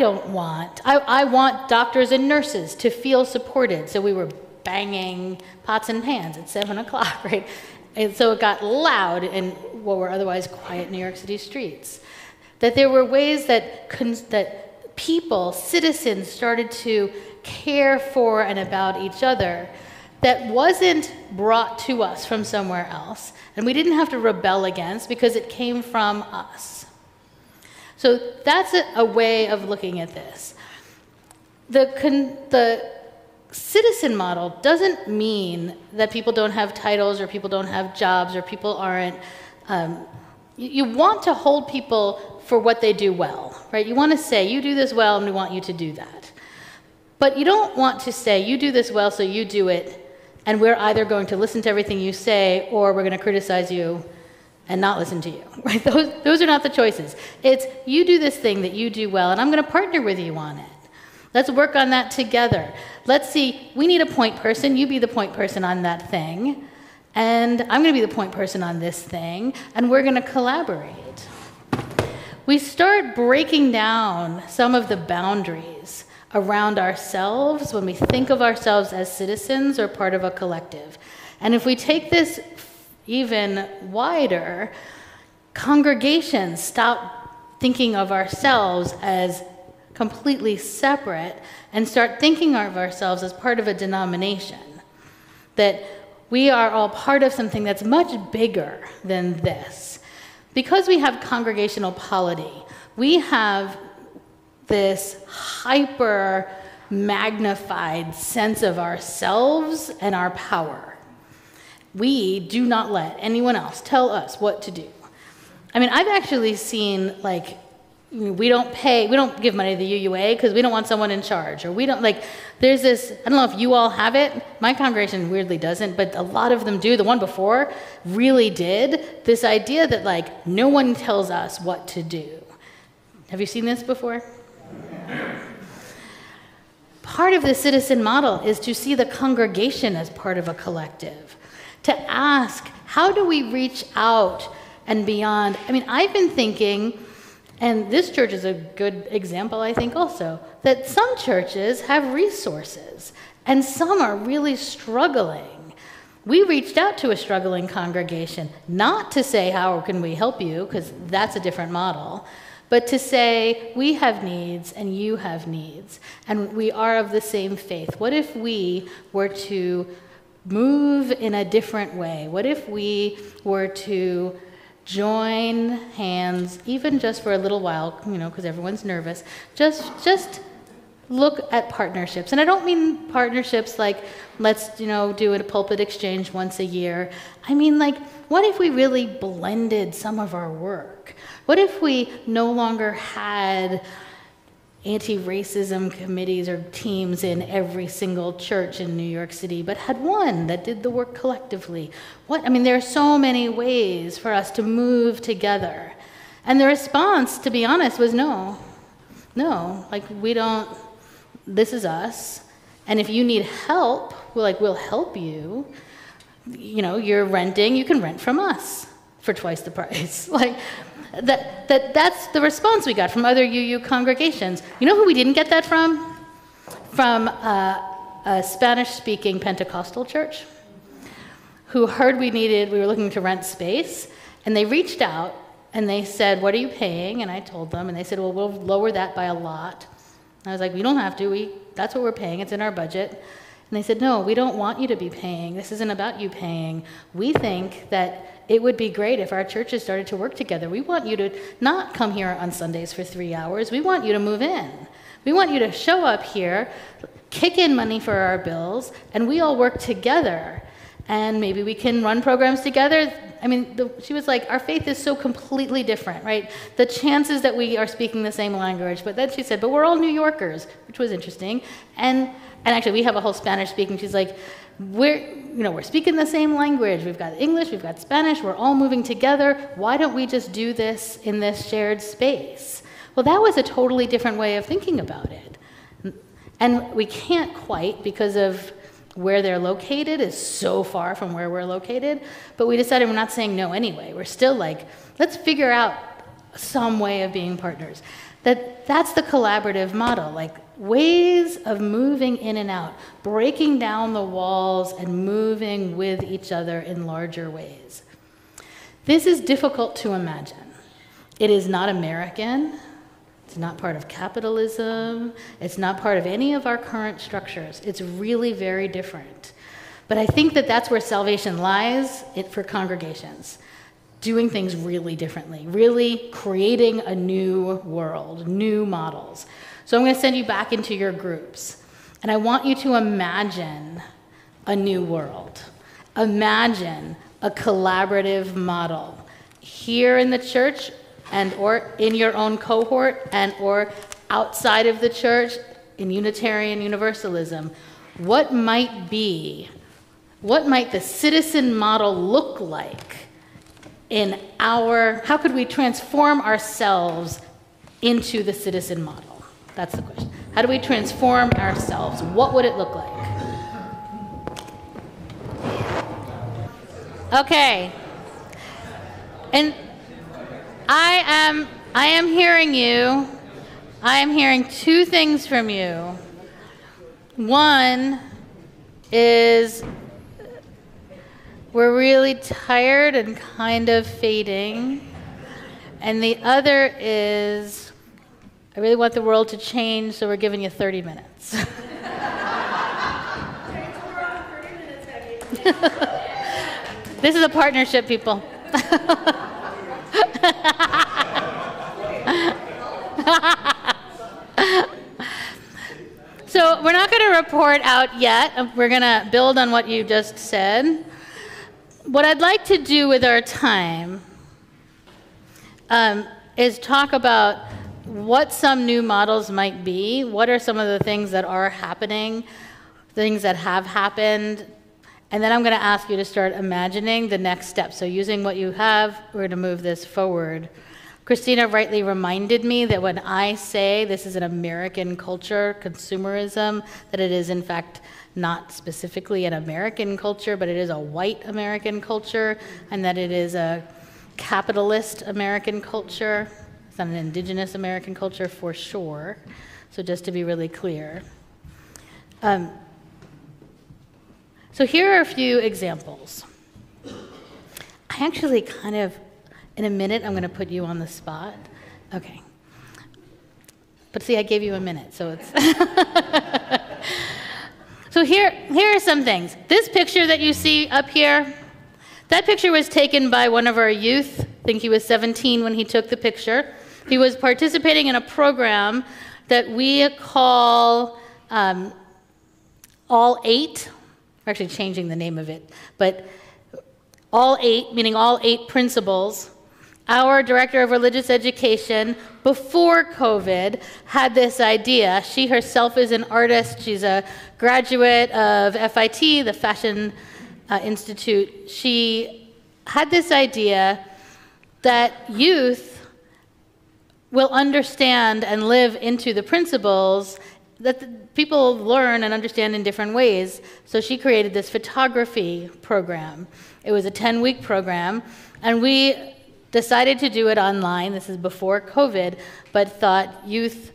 want doctors and nurses to feel supported. So we were banging pots and pans at 7 o'clock, right? And so it got loud in what were otherwise quiet New York City streets. That there were ways that people, citizens, started to care for and about each other that wasn't brought to us from somewhere else, and we didn't have to rebel against because it came from us. So that's a way of looking at this. The citizen model doesn't mean that people don't have titles or people don't have jobs or people aren't. You want to hold people for what they do well, right? You want to say, you do this well and we want you to do that. But you don't want to say, you do this well so you do it, and we're either going to listen to everything you say or we're going to criticize you and not listen to you, right? Those are not the choices. It's, you do this thing that you do well and I'm going to partner with you on it. Let's work on that together. Let's see, we need a point person. You be the point person on that thing. And I'm going to be the point person on this thing. And we're going to collaborate. We start breaking down some of the boundaries around ourselves when we think of ourselves as citizens or part of a collective. And if we take this even wider, congregations stop thinking of ourselves as completely separate and start thinking of ourselves as part of a denomination. That we are all part of something that's much bigger than this. Because we have congregational polity, we have this hyper magnified sense of ourselves and our power. We do not let anyone else tell us what to do. I mean, I've actually seen, like, we don't give money to the UUA because we don't want someone in charge, or we don't, like, there's this, I don't know if you all have it, my congregation weirdly doesn't, but a lot of them do. The one before really did. This idea that, like, no one tells us what to do. Have you seen this before? Part of the citizen model is to see the congregation as part of a collective, to ask, how do we reach out and beyond? I mean, I've been thinking, and this church is a good example, I think, also, that some churches have resources, and some are really struggling. We reached out to a struggling congregation, not to say, how can we help you, because that's a different model, but to say, we have needs and you have needs, and we are of the same faith. What if we were to move in a different way? What if we were to join hands, even just for a little while, because everyone's nervous, just look at partnerships. And I don't mean partnerships like, let's, do a pulpit exchange once a year. I mean, like, what if we really blended some of our work? What if we no longer had anti-racism committees or teams in every single church in New York City, but had one that did the work collectively? There are so many ways for us to move together. And the response, to be honest, was no, like, we don't, this is us. And if you need help, we'll help you. You're renting, you can rent from us for twice the price. That's the response we got from other UU congregations. You know who we didn't get that from? From a Spanish-speaking Pentecostal church who heard we were looking to rent space, and they reached out and they said, what are you paying? And I told them, and they said, well, we'll lower that by a lot. And I was like, we don't have to, that's what we're paying, it's in our budget. And they said, no, we don't want you to be paying. This isn't about you paying. We think that it would be great if our churches started to work together. We want you to not come here on Sundays for 3 hours. We want you to move in. We want you to show up here, kick in money for our bills, and we all work together. And maybe we can run programs together. She was like, our faith is so completely different, right? The chances that we are speaking the same language, but then she said, but we're all New Yorkers, which was interesting. And actually, we have a whole Spanish speaking. She's like, we're speaking the same language. We've got English, we've got Spanish, we're all moving together. Why don't we just do this in this shared space? Well, that was a totally different way of thinking about it. And we can't quite, because of where they're located is so far from where we're located, but we decided we're not saying no anyway. We're still like, let's figure out some way of being partners. That's the collaborative model, like ways of moving in and out, breaking down the walls and moving with each other in larger ways. This is difficult to imagine. It is not American. It's not part of capitalism. It's not part of any of our current structures. It's really very different. But I think that's where salvation lies for congregations. Doing things really differently, really creating a new world, new models. So I'm going to send you back into your groups, and I want you to imagine a new world. Imagine a collaborative model here in the church and or in your own cohort and or outside of the church in Unitarian Universalism. What might the citizen model look like how could we transform ourselves into the citizen model? That's the question. How do we transform ourselves? What would it look like? Okay. And I am hearing you. I am hearing two things from you. One is we're really tired and kind of fading. And the other is I really want the world to change, so we're giving you 30 minutes. This is a partnership, people. So we're not going to report out yet. We're going to build on what you just said. What I'd like to do with our time is talk about what some new models might be. What are some of the things that are happening, things that have happened, and then I'm going to ask you to start imagining the next step. So using what you have, we're going to move this forward. Christina rightly reminded me that when I say this is an American culture, consumerism, that it is in fact not specifically an American culture, but it is a white American culture, and that it is a capitalist American culture. It's not an indigenous American culture for sure. So just to be really clear. So here are a few examples. I actually kind of, in a minute, I'm going to put you on the spot. Okay. But see, I gave you a minute, so it's... So here are some things. This picture that you see up here, that picture was taken by one of our youth. I think he was 17 when he took the picture. He was participating in a program that we call All 8. We're actually changing the name of it, but All 8, meaning all 8 principles. Our director of religious education, before COVID, had this idea. She herself is an artist. She's a graduate of FIT, the Fashion Institute. She had this idea that youth will understand and live into the principles that people learn and understand in different ways. So she created this photography program. It was a 10-week program, and we decided to do it online. This is before COVID, but thought youth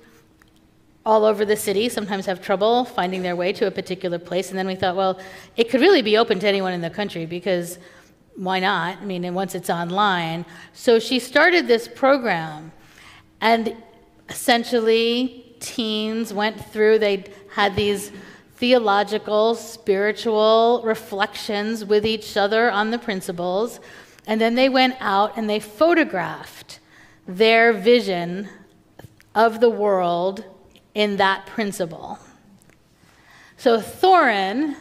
all over the city sometimes have trouble finding their way to a particular place. And then we thought, well, it could really be open to anyone in the country because why not? I mean, and once it's online. So she started this program, and essentially teens went through, they had these theological, spiritual reflections with each other on the principles. And then they went out and they photographed their vision of the world in that principle. So Thorin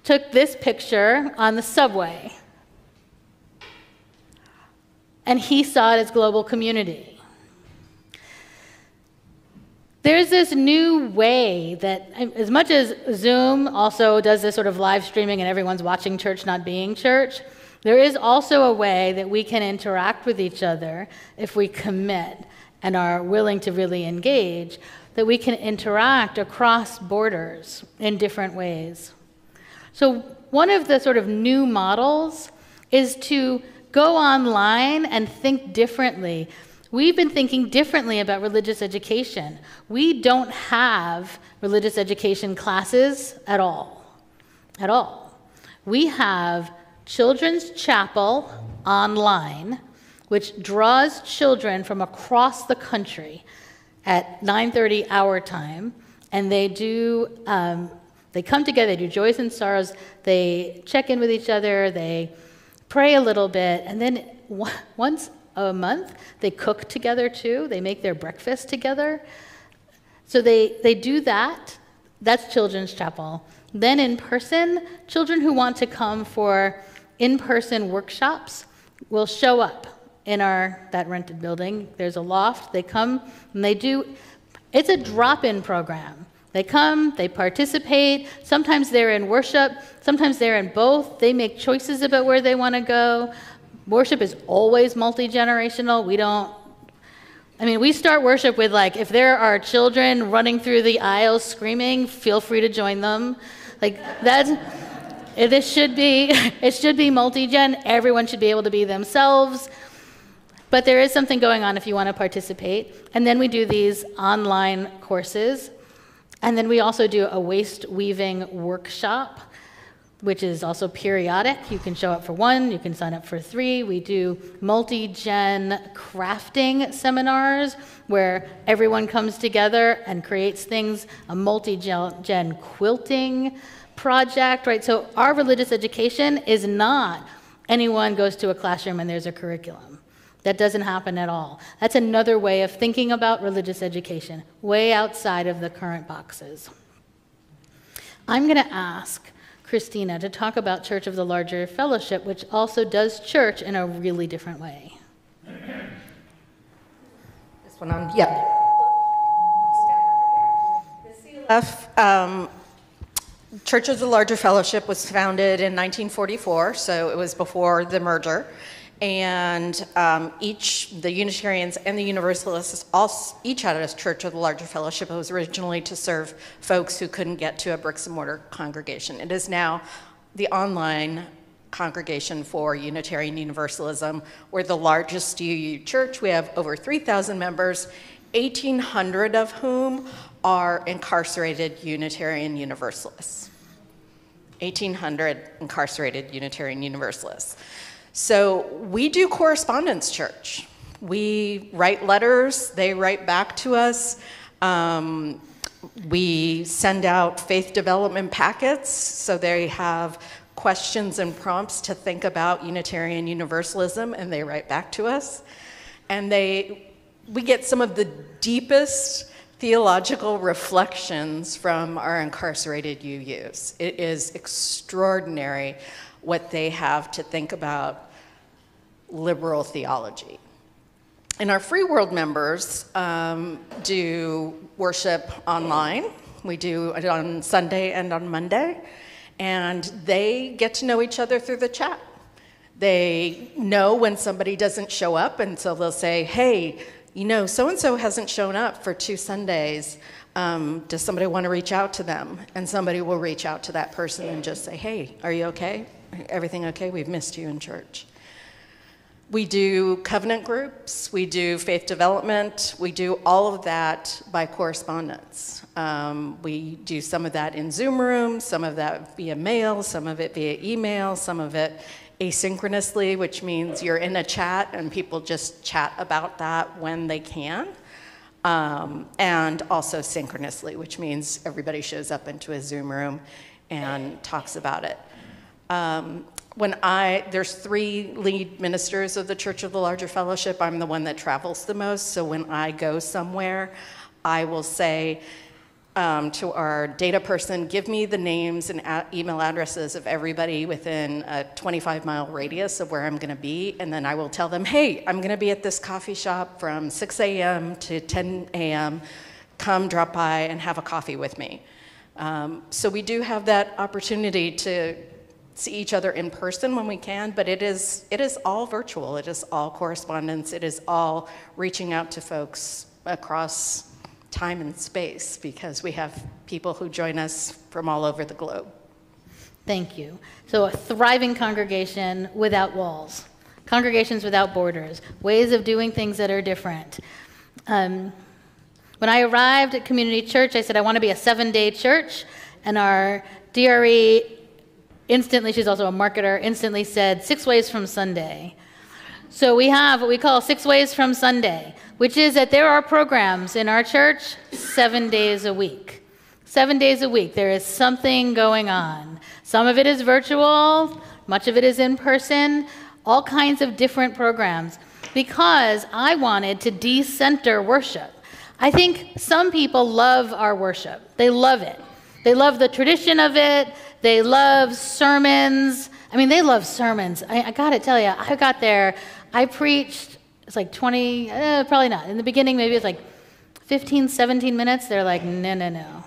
took this picture on the subway, and he saw it as global community. There's this new way that, as much as Zoom also does this sort of live streaming and everyone's watching church not being church, there is also a way that we can interact with each other if we commit and are willing to really engage, that we can interact across borders in different ways. So one of the sort of new models is to go online and think differently. We've been thinking differently about religious education. We don't have religious education classes at all. At all. We have Children's Chapel online, which draws children from across the country at 9:30 our time, and they come together, they do joys and sorrows, they check in with each other, they pray a little bit, and then once a month, they cook together too, they make their breakfast together. So they do that. That's Children's Chapel. Then in person, children who want to come for in-person workshops will show up in that rented building. There's a loft. They come and they do, it's a drop-in program. They come, they participate. Sometimes they're in worship. Sometimes they're in both. They make choices about where they want to go. Worship is always multi-generational. I mean, we start worship with like, if there are children running through the aisles screaming, feel free to join them. Like it should be multi-gen. Everyone should be able to be themselves. But there is something going on if you want to participate. And then we do these online courses. And then we also do a waist weaving workshop, which is also periodic. You can show up for 1, you can sign up for 3. We do multi-gen crafting seminars where everyone comes together and creates things, a multi-gen quilting project, right? So our religious education is not anyone goes to a classroom and there's a curriculum. That doesn't happen at all. That's another way of thinking about religious education, way outside of the current boxes. I'm going to ask Christina to talk about Church of the Larger Fellowship, which also does church in a really different way. This one on, yep. The CLF, Church of the Larger Fellowship was founded in 1944, so it was before the merger. And the Unitarians and the Universalists each had a Church of the Larger Fellowship. It was originally to serve folks who couldn't get to a bricks and mortar congregation. It is now the online congregation for Unitarian Universalism. We're the largest UU church. We have over 3,000 members, 1,800 of whom are incarcerated Unitarian Universalists. 1,800 incarcerated Unitarian Universalists. So we do correspondence church. We write letters, they write back to us. We send out faith development packets, so they have questions and prompts to think about Unitarian Universalism, and they write back to us. And we get some of the deepest theological reflections from our incarcerated UUs. It is extraordinary what they have to think about liberal theology. And our Free World members do worship online. We do it on Sunday and on Monday, and they get to know each other through the chat. They know when somebody doesn't show up, and so they'll say, hey, you know, so-and-so hasn't shown up for 2 Sundays. Does somebody want to reach out to them? And somebody will reach out to that person and just say, hey, are you okay? Everything okay? We've missed you in church. We do covenant groups, we do faith development, we do all of that by correspondence. We do some of that in Zoom rooms, some of that via mail, some of it via email, some of it asynchronously, which means you're in a chat and people just chat about that when they can. And also synchronously, which means everybody shows up into a Zoom room and talks about it. There's 3 lead ministers of the Church of the Larger Fellowship. I'm the one that travels the most, so when I go somewhere, I will say to our data person, give me the names and email addresses of everybody within a 25-mile radius of where I'm going to be, and then I will tell them, hey, I'm going to be at this coffee shop from 6 a.m. to 10 a.m. Come drop by and have a coffee with me. So we do have that opportunity to see each other in person when we can, but it is all virtual. It is all correspondence. It is all reaching out to folks across time and space, because we have people who join us from all over the globe. Thank you. So a thriving congregation without walls, congregations without borders, ways of doing things that are different. When I arrived at Community Church, I said, I want to be a 7-day church, and our DRE instantly, she's also a marketer, instantly said 6 ways from Sunday. So we have what we call 6 ways from Sunday, which is that there are programs in our church 7 days a week. 7 days a week, there is something going on. Some of it is virtual, much of it is in person, all kinds of different programs, because I wanted to decenter worship. I think some people love our worship. They love it. They love the tradition of it. They love sermons. I mean, they love sermons. I got to tell you, I got there, I preached, it's like 20, probably not. In the beginning, maybe it's like 15, 17 minutes. They're like, no.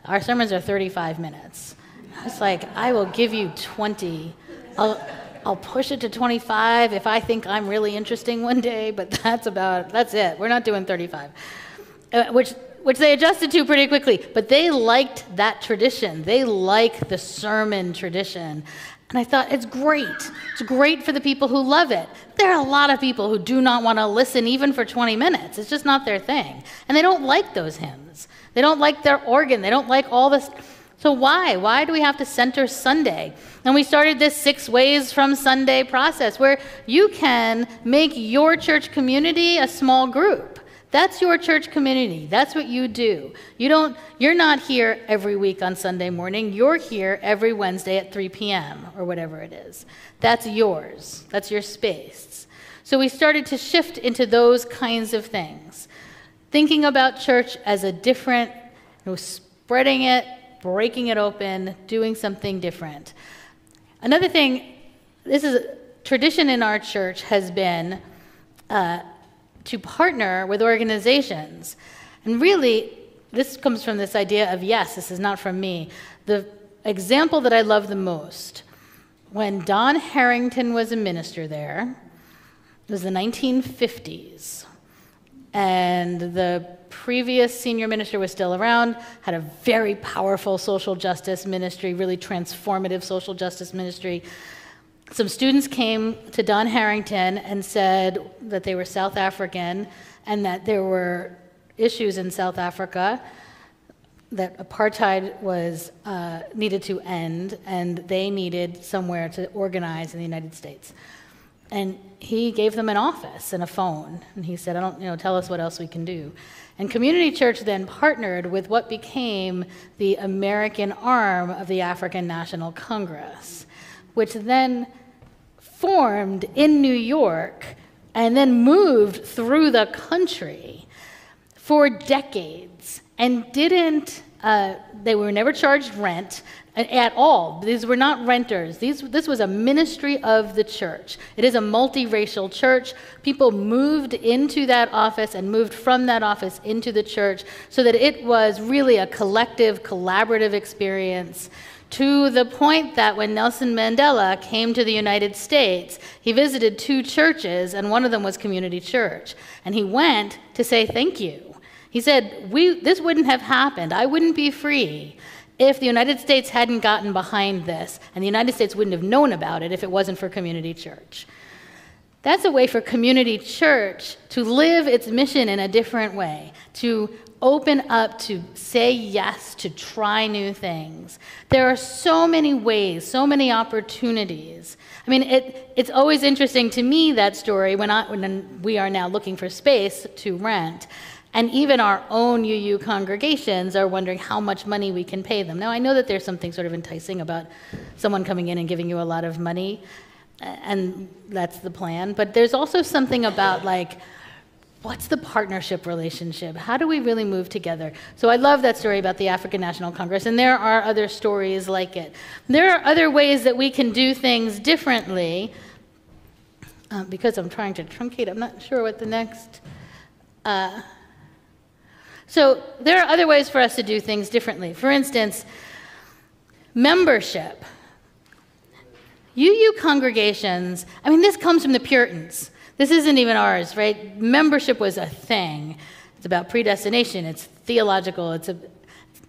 Our sermons are 35 minutes. I was like, I will give you 20. I'll I'll push it to 25 if I think I'm really interesting one day, but that's it. We're not doing 35, which they adjusted to pretty quickly. But they liked that tradition. They like the sermon tradition. And I thought, it's great. It's great for the people who love it. There are a lot of people who do not want to listen even for 20 minutes. It's just not their thing. And they don't like those hymns. They don't like their organ. They don't like all this. So why? Why do we have to center Sunday? And we started this 6 Ways from Sunday process where you can make your church community a small group. That's your church community. That's what you do. You're not here every week on Sunday morning. You're here every Wednesday at 3 p.m. or whatever it is. That's yours. That's your space. So we started to shift into those kinds of things. Thinking about church as a different, spreading it, breaking it open, doing something different. Another thing, this is a tradition in our church has been to partner with organizations. And really, this comes from this idea of, yes, this is not from me. The example that I love the most, when Don Harrington was a minister there, it was the 1950s, and the previous senior minister was still around, had a very powerful social justice ministry, really transformative social justice ministry. Some students came to Don Harrington and said that they were South African and that there were issues in South Africa, that apartheid was needed to end, and they needed somewhere to organize in the United States. And he gave them an office and a phone, and he said, tell us what else we can do. And Community Church then partnered with what became the American arm of the African National Congress, which then formed in New York and then moved through the country for decades and they were never charged rent at all. These were not renters. This was a ministry of the church. It is a multiracial church. People moved into that office and moved from that office into the church so that it was really a collective, collaborative experience, to the point that when Nelson Mandela came to the United States, he visited 2 churches, and one of them was Community Church. And he went to say thank you. He said, this wouldn't have happened. I wouldn't be free if the United States hadn't gotten behind this, and the United States wouldn't have known about it if it wasn't for Community Church. That's a way for Community Church to live its mission in a different way, to open up, to say yes, to try new things. There are so many ways, so many opportunities. I mean, it's always interesting to me, that story, when we are now looking for space to rent. And even our own UU congregations are wondering how much money we can pay them. Now, I know that there's something sort of enticing about someone coming in and giving you a lot of money, and that's the plan. But there's also something about, what's the partnership relationship? How do we really move together? So I love that story about the African National Congress, and there are other stories like it. There are other ways that we can do things differently. Because I'm trying to truncate, I'm not sure what the next... So there are other ways for us to do things differently. For instance, membership. UU congregations, this comes from the Puritans. This isn't even ours, right? Membership was a thing. It's about predestination. It's theological.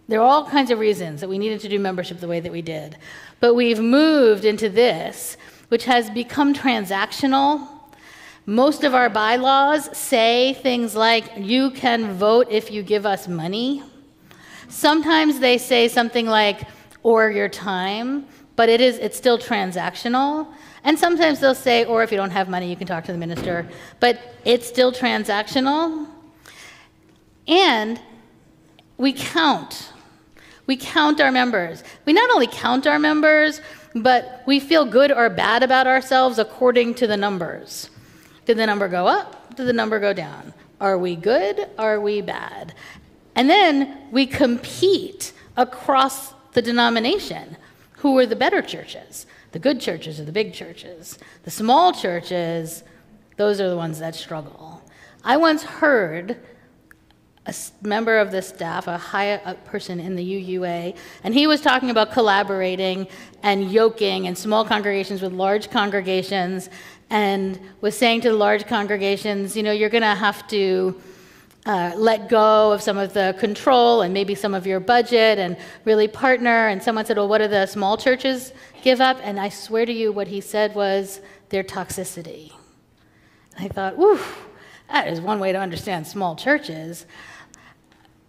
There are all kinds of reasons that we needed to do membership the way that we did. But we've moved into this, which has become transactional. Most of our bylaws say things like, you can vote if you give us money. Sometimes they say something like, or your time, but it's still transactional. And sometimes they'll say, or if you don't have money, you can talk to the minister. But it's still transactional. And we count. We count our members. We not only count our members, but we feel good or bad about ourselves according to the numbers. Did the number go up? Did the number go down? Are we good? Are we bad? And then we compete across the denomination. Who are the better churches? The good churches or the big churches? The small churches, those are the ones that struggle. I once heard member of the staff, a high up person in the UUA, and he was talking about collaborating and yoking in small congregations with large congregations, and was saying to the large congregations, you know, you're going to have to let go of some of the control and maybe some of your budget and really partner. And someone said, well, what do the small churches give up? And I swear to you, what he said was their toxicity. I thought, whew, that is one way to understand small churches.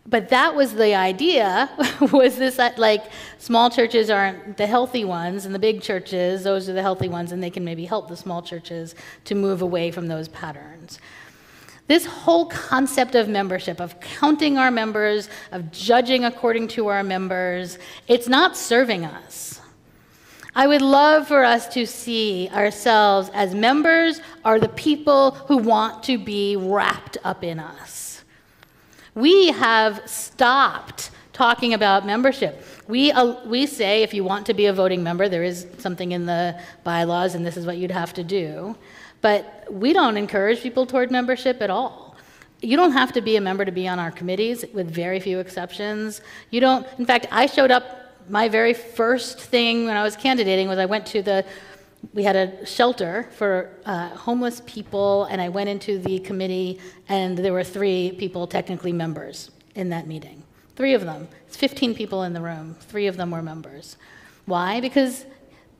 But that was the idea, was this that, like, small churches aren't the healthy ones, and the big churches, those are the healthy ones, and they can maybe help the small churches to move away from those patterns. This whole concept of membership, of counting our members, of judging according to our members, it's not serving us. I would love for us to see ourselves as members are the people who want to be wrapped up in us. We have stopped talking about membership. We say if you want to be a voting member, there is something in the bylaws and this is what you'd have to do. But we don't encourage people toward membership at all. You don't have to be a member to be on our committees, with very few exceptions. You don't, in fact, I showed up, my very first thing when I was candidating was I went to we had a shelter for homeless people, and I went into the committee, and there were 3 people, technically members, in that meeting. 3 of them. It's 15 people in the room. 3 of them were members. Why? Because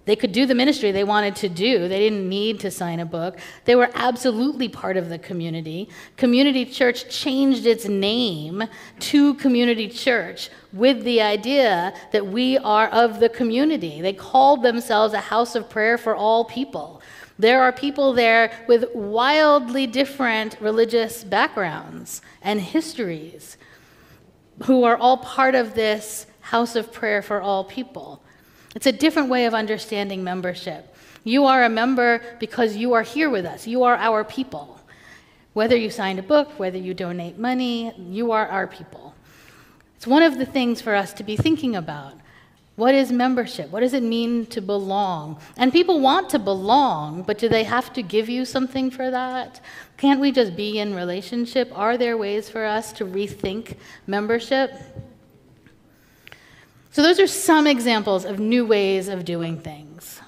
they could do the ministry they wanted to do. They didn't need to sign a book. They were absolutely part of the community. Community Church changed its name to Community Church with the idea that we are of the community. They called themselves a house of prayer for all people. There are people there with wildly different religious backgrounds and histories who are all part of this house of prayer for all people. It's a different way of understanding membership. You are a member because you are here with us. You are our people. Whether you signed a book, whether you donate money, you are our people. It's one of the things for us to be thinking about. What is membership? What does it mean to belong? And people want to belong, but do they have to give you something for that? Can't we just be in relationship? Are there ways for us to rethink membership? So those are some examples of new ways of doing things.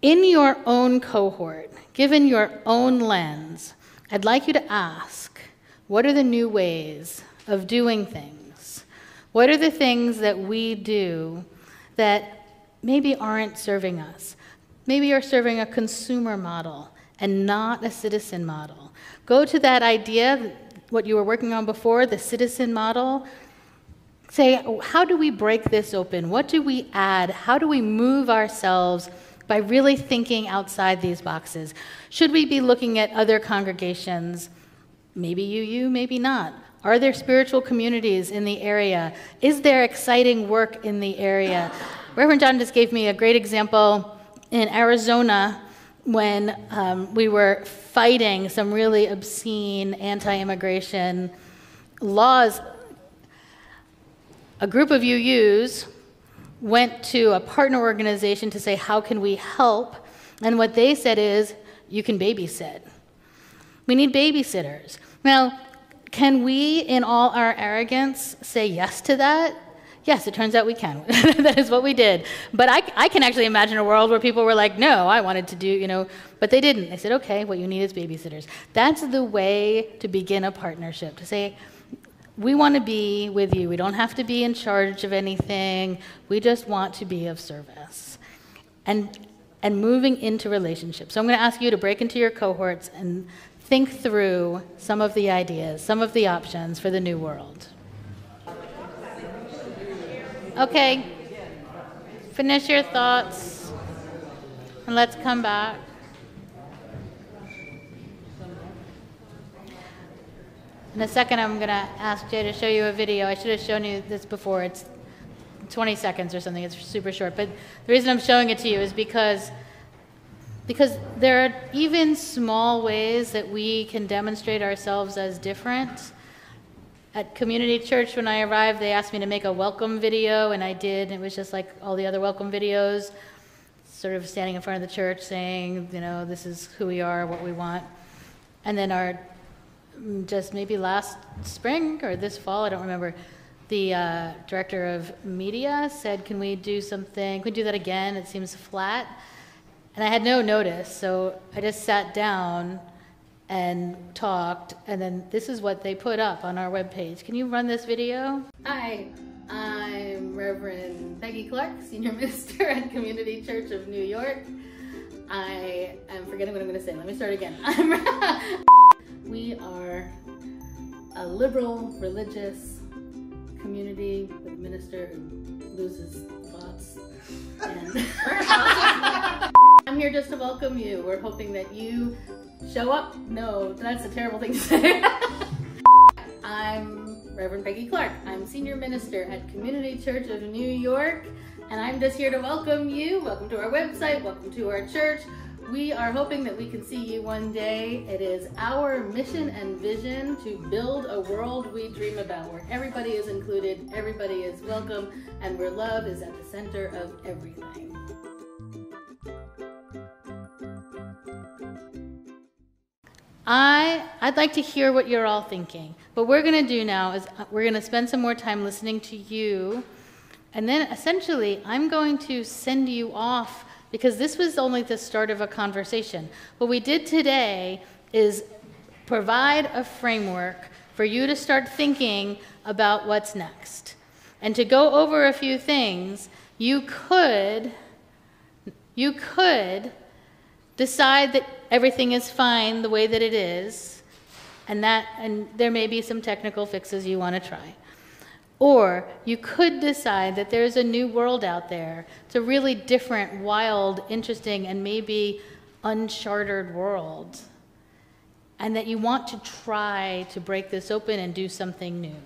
In your own cohort, given your own lens, I'd like you to ask, what are the new ways of doing things? What are the things that we do that maybe aren't serving us? Maybe you're serving a consumer model and not a citizen model. Go to that idea, what you were working on before, the citizen model. Say, how do we break this open? What do we add? How do we move ourselves by really thinking outside these boxes? Should we be looking at other congregations? Maybe you, maybe not. Are there spiritual communities in the area? Is there exciting work in the area? Reverend John just gave me a great example in Arizona when we were fighting some really obscene anti-immigration laws. A group of UUs went to a partner organization to say, how can we help? And what they said is, you can babysit. We need babysitters. Now, can we, in all our arrogance, say yes to that? Yes, it turns out we can. That is what we did. But I can actually imagine a world where people were like, no, I wanted to do, but they didn't. They said, okay, what you need is babysitters. That's the way to begin a partnership, to say, we want to be with you. We don't have to be in charge of anything. We just want to be of service. And moving into relationships. So I'm going to ask you to break into your cohorts and think through some of the ideas, some of the options for the new world. Okay. Finish your thoughts. And let's come back. In a second, I'm going to ask Jay to show you a video. I should have shown you this before. It's 20 seconds or something. It's super short. But the reason I'm showing it to you is because there are even small ways that we can demonstrate ourselves as different. At Community Church, when I arrived, they asked me to make a welcome video, and I did. It was just like all the other welcome videos, sort of standing in front of the church saying, this is who we are, what we want. And then our just maybe last spring or this fall, I don't remember, the director of media said, can we do something, can we do that again? It seems flat. And I had no notice, so I just sat down and talked, and then this is what they put up on our webpage. Can you run this video? Hi, I'm Reverend Peggy Clark, Senior Minister at Community Church of New York. I am forgetting what I'm going to say. Let me start again. We are a liberal, religious community with a minister who loses thoughts. And I'm here just to welcome you. We're hoping that you show up. No, that's a terrible thing to say. I'm Reverend Peggy Clark. I'm Senior Minister at Community Church of New York, and I'm just here to welcome you. Welcome to our website. Welcome to our church. We are hoping that we can see you one day. It is our mission and vision to build a world we dream about, where everybody is included, everybody is welcome, and where love is at the center of everything. I'd like to hear what you're all thinking. What we're going to do now is we're going to spend some more time listening to you, and then essentially I'm going to send you off, because this was only the start of a conversation. What we did today is provide a framework for you to start thinking about what's next. And to go over a few things, you could decide that everything is fine the way that it is, and there may be some technical fixes you want to try. Or you could decide that there's a new world out there. It's a really different, wild, interesting, and maybe uncharted world, and that you want to try to break this open and do something new.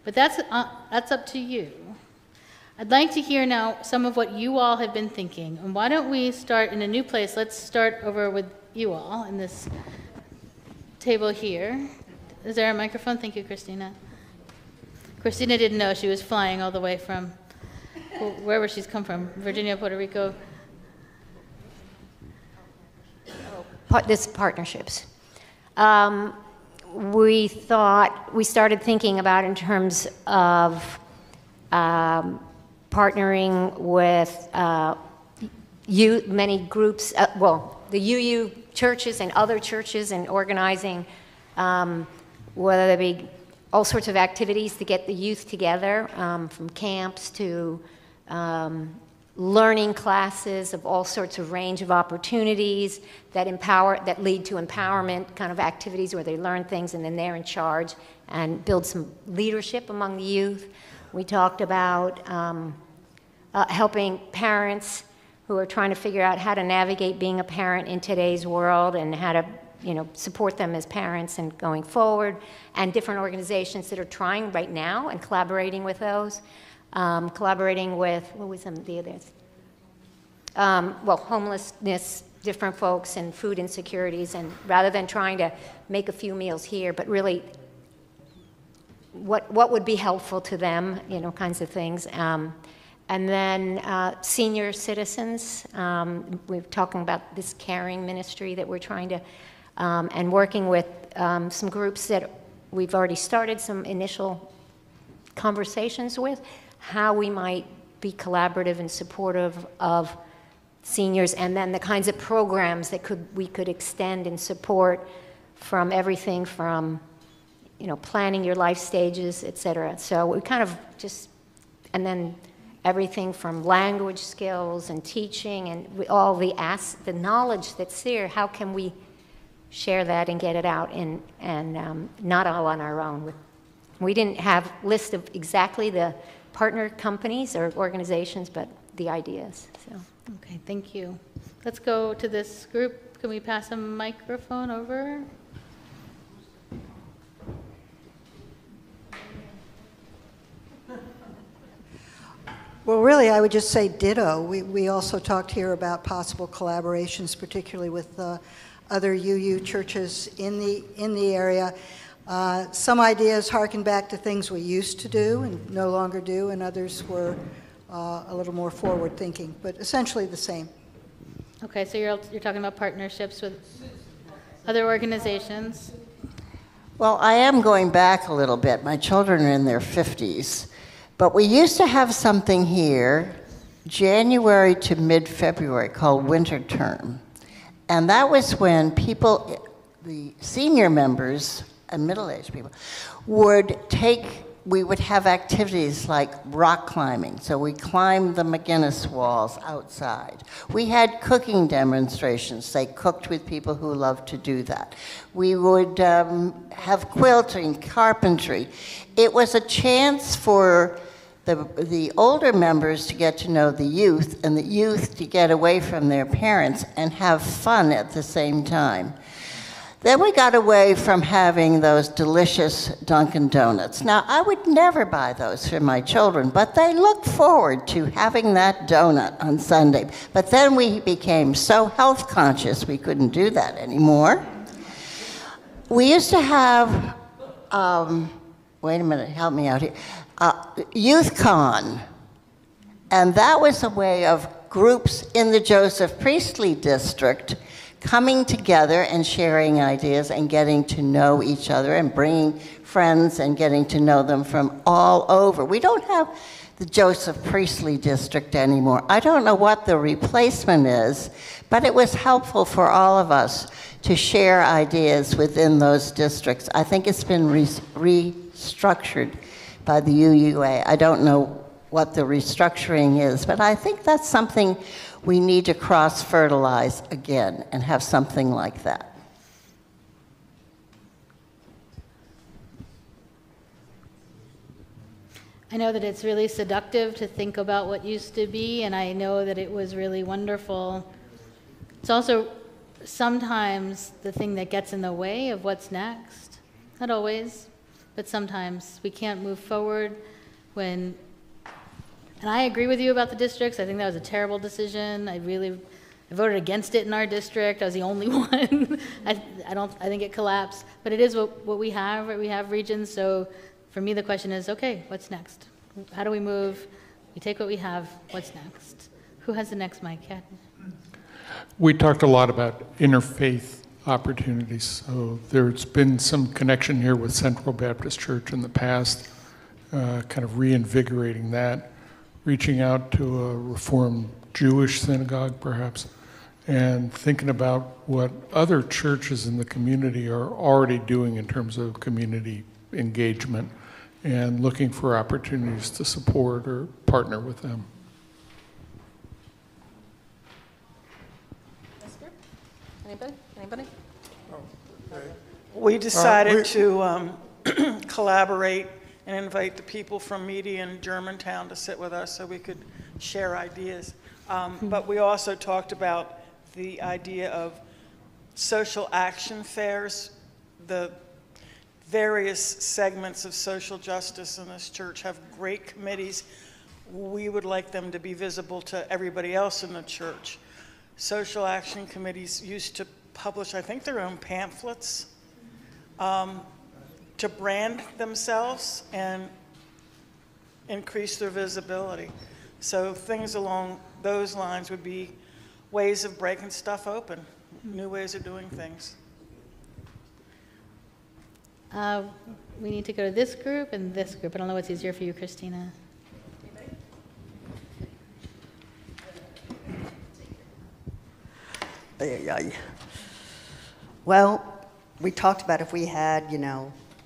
But that's up to you. I'd like to hear now some of what you all have been thinking. And why don't we start in a new place? Let's start over with you all in this table here. Is there a microphone? Thank you, Christina. Christina didn't know she was flying all the way from wherever she's come from, Virginia, Puerto Rico. This partnerships. We started thinking about in terms of partnering with many groups, the UU churches and other churches, and organizing, whether they be all sorts of activities to get the youth together, from camps to learning classes of all sorts of range of opportunities that lead to empowerment kind of activities where they learn things and then they're in charge and build some leadership among the youth. We talked about helping parents who are trying to figure out how to navigate being a parent in today's world and how to support them as parents and going forward, and different organizations that are trying right now and collaborating with those. Collaborating with, what was some of the others? Homelessness, different folks, and food insecurities, and rather than trying to make a few meals here, but really what would be helpful to them, kinds of things. And then senior citizens, we're talking about this caring ministry that we're trying to, and working with some groups that we've already started some initial conversations with, how we might be collaborative and supportive of seniors, and then the kinds of programs that we could extend and support, from everything from, planning your life stages, et cetera. So we kind of and then everything from language skills and teaching and all the knowledge that's there, how can we share that and get it out, and not all on our own. We didn't have a list of exactly the partner companies or organizations, but the ideas. So. Okay, thank you. Let's go to this group. Can we pass a microphone over? Well, really, I would just say ditto. We also talked here about possible collaborations, particularly with other UU churches in the area. Some ideas harken back to things we used to do and no longer do, and others were a little more forward-thinking, but essentially the same. Okay, so you're talking about partnerships with other organizations. Well, I am going back a little bit. My children are in their 50s. But we used to have something here, January to mid-February, called winter term. And that was when people, the senior members and middle-aged people, we would have activities like rock climbing. So we climbed the McGinnis walls outside. We had cooking demonstrations. They cooked with people who loved to do that. We would have quilting, carpentry. It was a chance for the older members to get to know the youth, and the youth to get away from their parents and have fun at the same time. Then we got away from having those delicious Dunkin' Donuts. Now, I would never buy those for my children, but they look forward to having that donut on Sunday. But then we became so health conscious we couldn't do that anymore. We used to have, wait a minute, help me out here, Youth Con. And that was a way of groups in the Joseph Priestley district coming together and sharing ideas and getting to know each other and bringing friends and getting to know them from all over. We don't have the Joseph Priestley district anymore. I don't know what the replacement is, but it was helpful for all of us to share ideas within those districts. I think it's been restructured by the UUA. I don't know what the restructuring is, but I think that's something we need to cross-fertilize again and have something like that. I know that it's really seductive to think about what used to be, and I know that it was really wonderful. It's also sometimes the thing that gets in the way of what's next. Not always, but sometimes we can't move forward when. And I agree with you about the districts. I think that was a terrible decision. I voted against it in our district. I was the only one. I think it collapsed. But it is what we have. We have regions. So for me, the question is, okay, what's next? How do we move? We take what we have. What's next? Who has the next mic? Yeah. We talked a lot about interfaith opportunities. So there's been some connection here with Central Baptist Church in the past, kind of reinvigorating that. Reaching out to a Reformed Jewish synagogue, perhaps, and thinking about what other churches in the community are already doing in terms of community engagement and looking for opportunities to support or partner with them. Anybody? We decided to collaborate and invite the people from Media and Germantown to sit with us so we could share ideas. But we also talked about the idea of social action fairs. The various segments of social justice in this church have great committees. We would like them to be visible to everybody else in the church. Social action committees used to publish, I think, their own pamphlets to brand themselves and increase their visibility. So things along those lines would be ways of breaking stuff open, new ways of doing things. We need to go to this group and this group. I don't know what's easier for you, Christina. Well, we talked about if we had,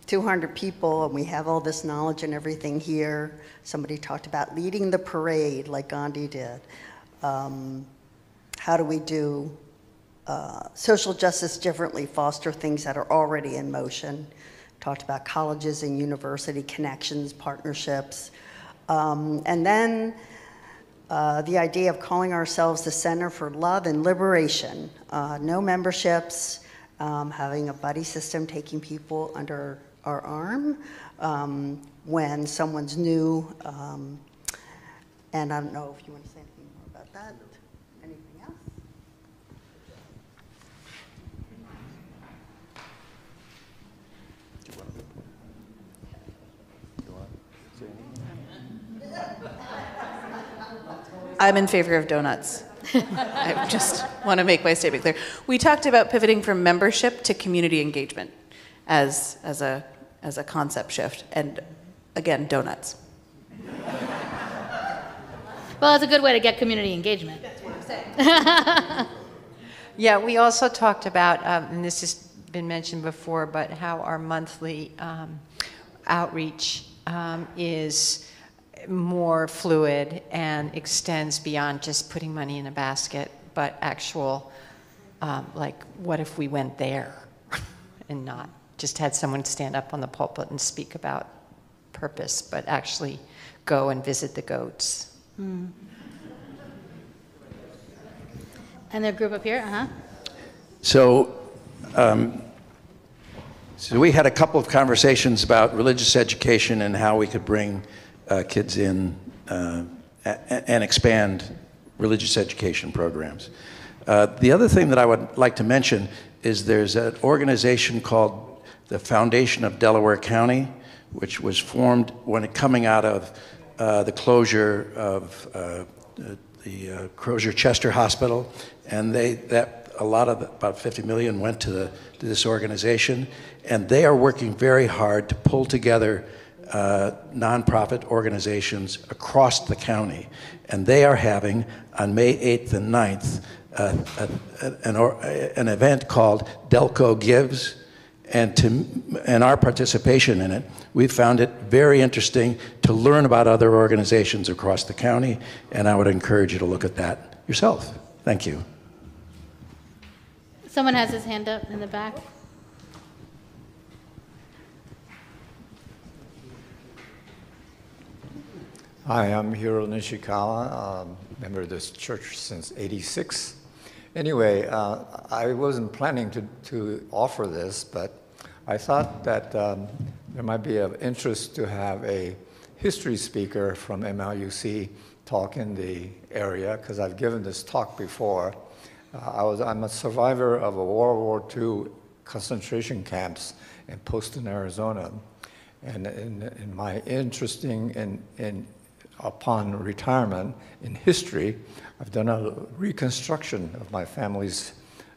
200 people and we have all this knowledge and everything here. Somebody talked about leading the parade like Gandhi did. How do we do social justice differently, foster things that are already in motion? Talked about colleges and university connections, partnerships. And then the idea of calling ourselves the Center for Love and Liberation. No memberships, having a buddy system, taking people under our arm when someone's new. And I don't know if you want to say anything more about that. Anything else? I'm in favor of donuts. I just want to make my statement clear. We talked about pivoting from membership to community engagement. as a concept shift. And again, donuts. Well, it's a good way to get community engagement. That's what I'm saying. Yeah, we also talked about, and this has been mentioned before, but how our monthly outreach is more fluid and extends beyond just putting money in a basket, but actual, like, what if we went there and not just had someone stand up on the pulpit and speak about purpose, but actually go and visit the goats. Mm. And the group up here, So we had a couple of conversations about religious education and how we could bring kids in and expand religious education programs. The other thing that I would like to mention is there's an organization called the Foundation of Delaware County, which was formed when coming out of the closure of the Crozier-Chester Hospital, and about 50 million went to this organization, and they are working very hard to pull together nonprofit organizations across the county, and they are having on May 8th and 9th an event called Delco Gives, and our participation in it, we found it very interesting to learn about other organizations across the county, and I would encourage you to look at that yourself. Thank you. Someone has his hand up in the back. Hi, I'm Hiro Nishikawa, member of this church since '86. Anyway, I wasn't planning to offer this, but I thought that there might be of interest to have a history speaker from MLUC talk in the area, because I've given this talk before. I'm a survivor of a World War II concentration camps in Poston, Arizona. And in my upon retirement in history, I've done a reconstruction of my family's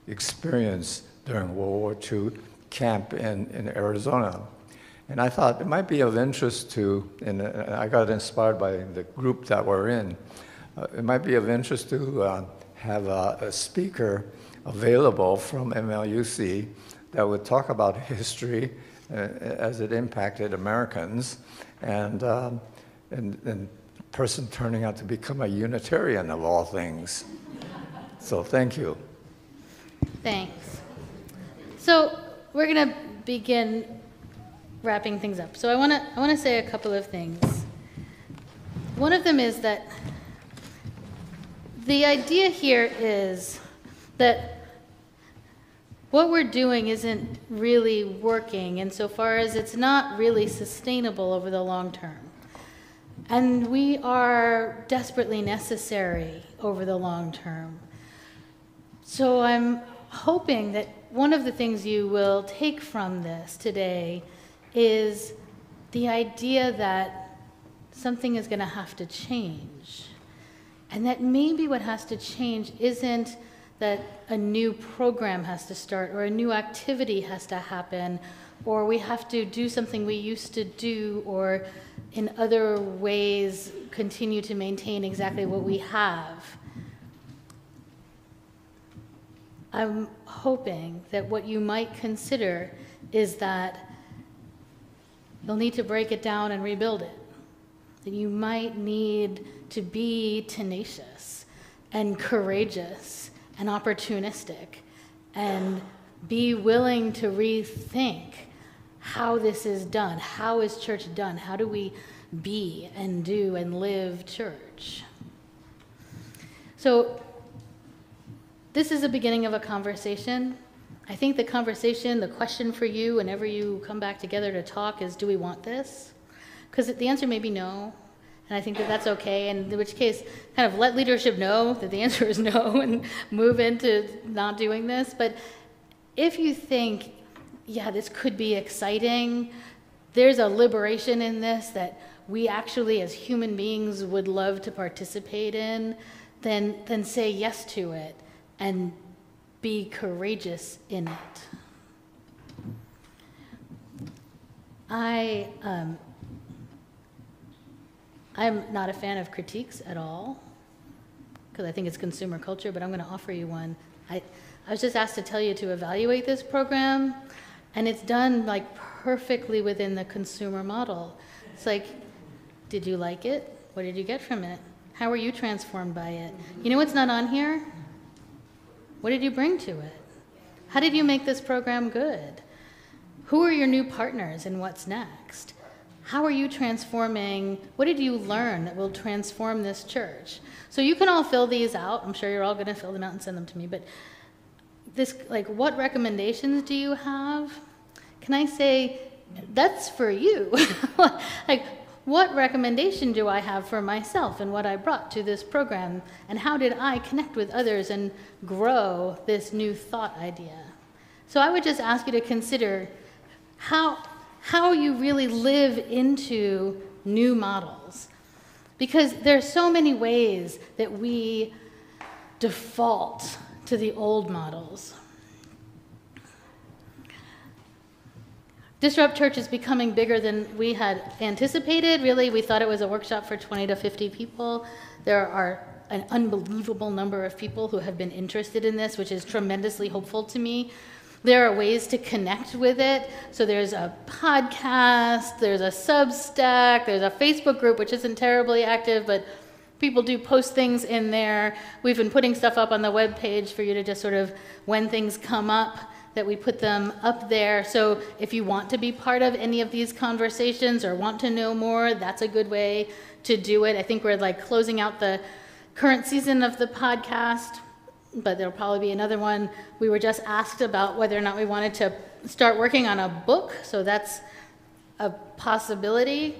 experience during World War II camp in Arizona. And I thought it might be of interest to, and I got inspired by the group that we're in, it might be of interest to have a speaker available from MLUC that would talk about history as it impacted Americans, and person turning out to become a Unitarian of all things. So thank you. Thanks. So we're going to begin wrapping things up. So I want to say a couple of things. One of them is that the idea here is that what we're doing isn't really working insofar as it's not really sustainable over the long term. And we are desperately necessary over the long term. So I'm hoping that one of the things you will take from this today is the idea that something is going to have to change. And that maybe what has to change isn't that a new program has to start or a new activity has to happen or we have to do something we used to do or in other ways continue to maintain exactly what we have. I'm hoping that what you might consider is that you'll need to break it down and rebuild it. That you might need to be tenacious and courageous and opportunistic and be willing to rethink how this is done. How is church done? How do we be and do and live church? So this is the beginning of a conversation. I think the conversation, the question for you whenever you come back together to talk is, do we want this? Because the answer may be no, and I think that that's okay, and in which case, kind of let leadership know that the answer is no and move into not doing this. But if you think, yeah, this could be exciting, there's a liberation in this that we actually as human beings would love to participate in, then say yes to it and be courageous in it. I'm not a fan of critiques at all, because I think it's consumer culture, but I'm going to offer you one. I was just asked to tell you to evaluate this program, and it's done like perfectly within the consumer model. It's like, did you like it? What did you get from it? How were you transformed by it? You know what's not on here? What did you bring to it? How did you make this program good? Who are your new partners and what's next? How are you transforming? What did you learn that will transform this church? So you can all fill these out. I'm sure you're all going to fill them out and send them to me. But this, like, what recommendations do you have? Can I say, that's for you? Like, what recommendation do I have for myself and what I brought to this program? And how did I connect with others and grow this new thought idea? So I would just ask you to consider how you really live into new models. Because there are so many ways that we default to the old models. Disrupt Church is becoming bigger than we had anticipated. Really, we thought it was a workshop for 20 to 50 people. There are an unbelievable number of people who have been interested in this, which is tremendously hopeful to me. There are ways to connect with it. So there's a podcast, there's a Substack, there's a Facebook group, which isn't terribly active, but people do post things in there. We've been putting stuff up on the webpage for you to just sort of, when things come up, that we put them up there. So if you want to be part of any of these conversations or want to know more, that's a good way to do it. I think we're like closing out the current season of the podcast, but there'll probably be another one. We were just asked about whether or not we wanted to start working on a book, so that's a possibility.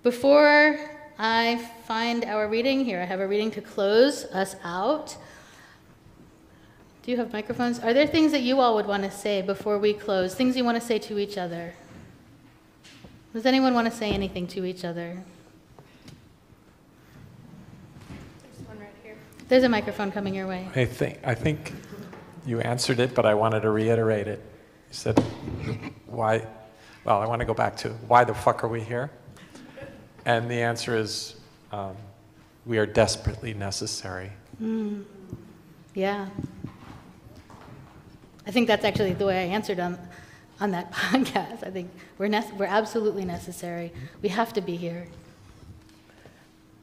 Before I find our reading here, I have a reading to close us out. Do you have microphones? Are there things that you all would want to say before we close? Things you want to say to each other? Does anyone want to say anything to each other? There's one right here. There's a microphone coming your way. I think you answered it, but I wanted to reiterate it. You said, why? Well, I want to go back to, why the fuck are we here? And the answer is, we are desperately necessary. Yeah. I think that's actually the way I answered on that podcast. I think we're absolutely necessary. We have to be here.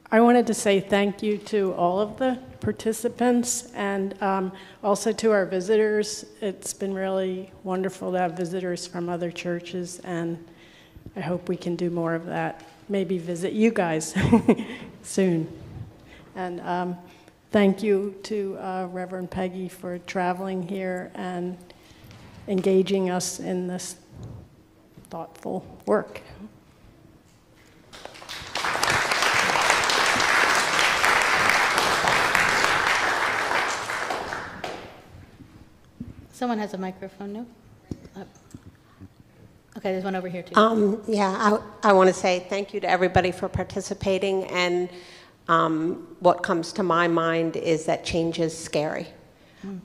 I wanted to say thank you to all of the participants and also to our visitors. It's been really wonderful to have visitors from other churches, and I hope we can do more of that. Maybe visit you guys soon. And thank you to Reverend Peggy for traveling here and engaging us in this thoughtful work. Someone has a microphone, no? Okay, there's one over here too. Yeah, I want to say thank you to everybody for participating, and what comes to my mind is that change is scary.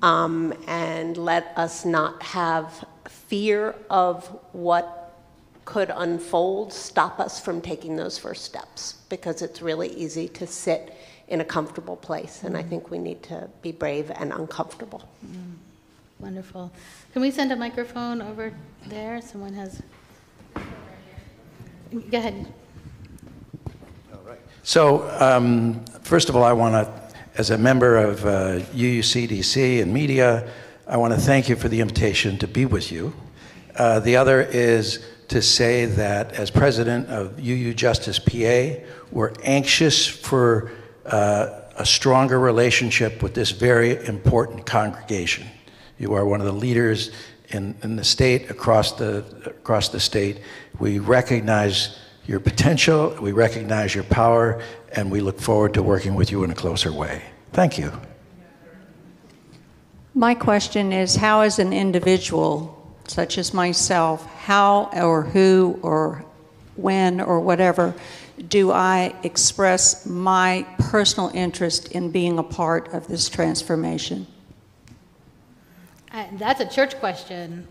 And let us not have fear of what could unfold stop us from taking those first steps, because it's really easy to sit in a comfortable place, and I think we need to be brave and uncomfortable. Wonderful. Can we send a microphone over there? Someone has... Go ahead. So, first of all, I want to, as a member of UUCDC and media, I want to thank you for the invitation to be with you. The other is to say that as president of UU Justice PA, we're anxious for a stronger relationship with this very important congregation. You are one of the leaders in the state, across the state. We recognize your potential, we recognize your power, and we look forward to working with you in a closer way. Thank you. My question is, how as an individual, such as myself, how or who or when or whatever, do I express my personal interest in being a part of this transformation? That's a church question.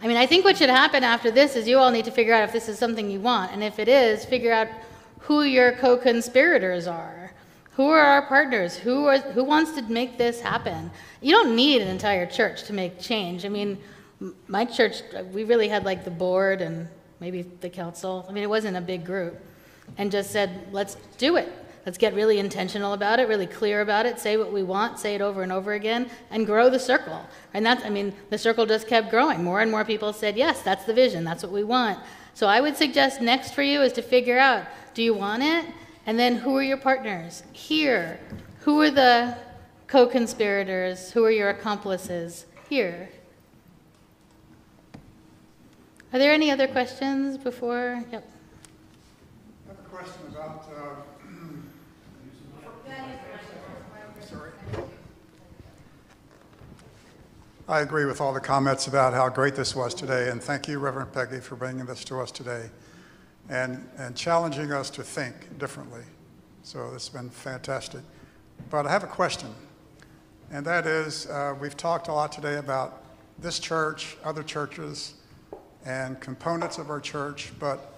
I mean, I think what should happen after this is you all need to figure out if this is something you want, and if it is, figure out who your co-conspirators are. Who are our partners? Who wants to make this happen? You don't need an entire church to make change. I mean, my church, we really had like the board and maybe the council. I mean, it wasn't a big group. And just said, let's do it. Let's get really intentional about it, really clear about it, say what we want, say it over and over again, and grow the circle. And that's, I mean, the circle just kept growing. More and more people said, yes, that's the vision, that's what we want. So I would suggest next for you is to figure out, do you want it? And then who are your partners? Here. Who are the co-conspirators? Who are your accomplices? Here. Are there any other questions before? Yep. I have a question about, sorry. I agree with all the comments about how great this was today, and thank you, Reverend Peggy, for bringing this to us today and challenging us to think differently. So it's been fantastic. But I have a question, and that is, we've talked a lot today about this church, other churches, and components of our church, but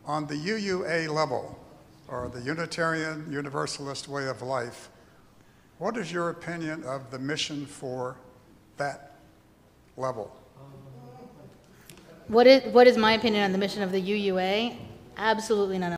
on the UUA level, or the Unitarian Universalist way of life, what is your opinion of the mission for that level? What is my opinion on the mission of the UUA? Absolutely none of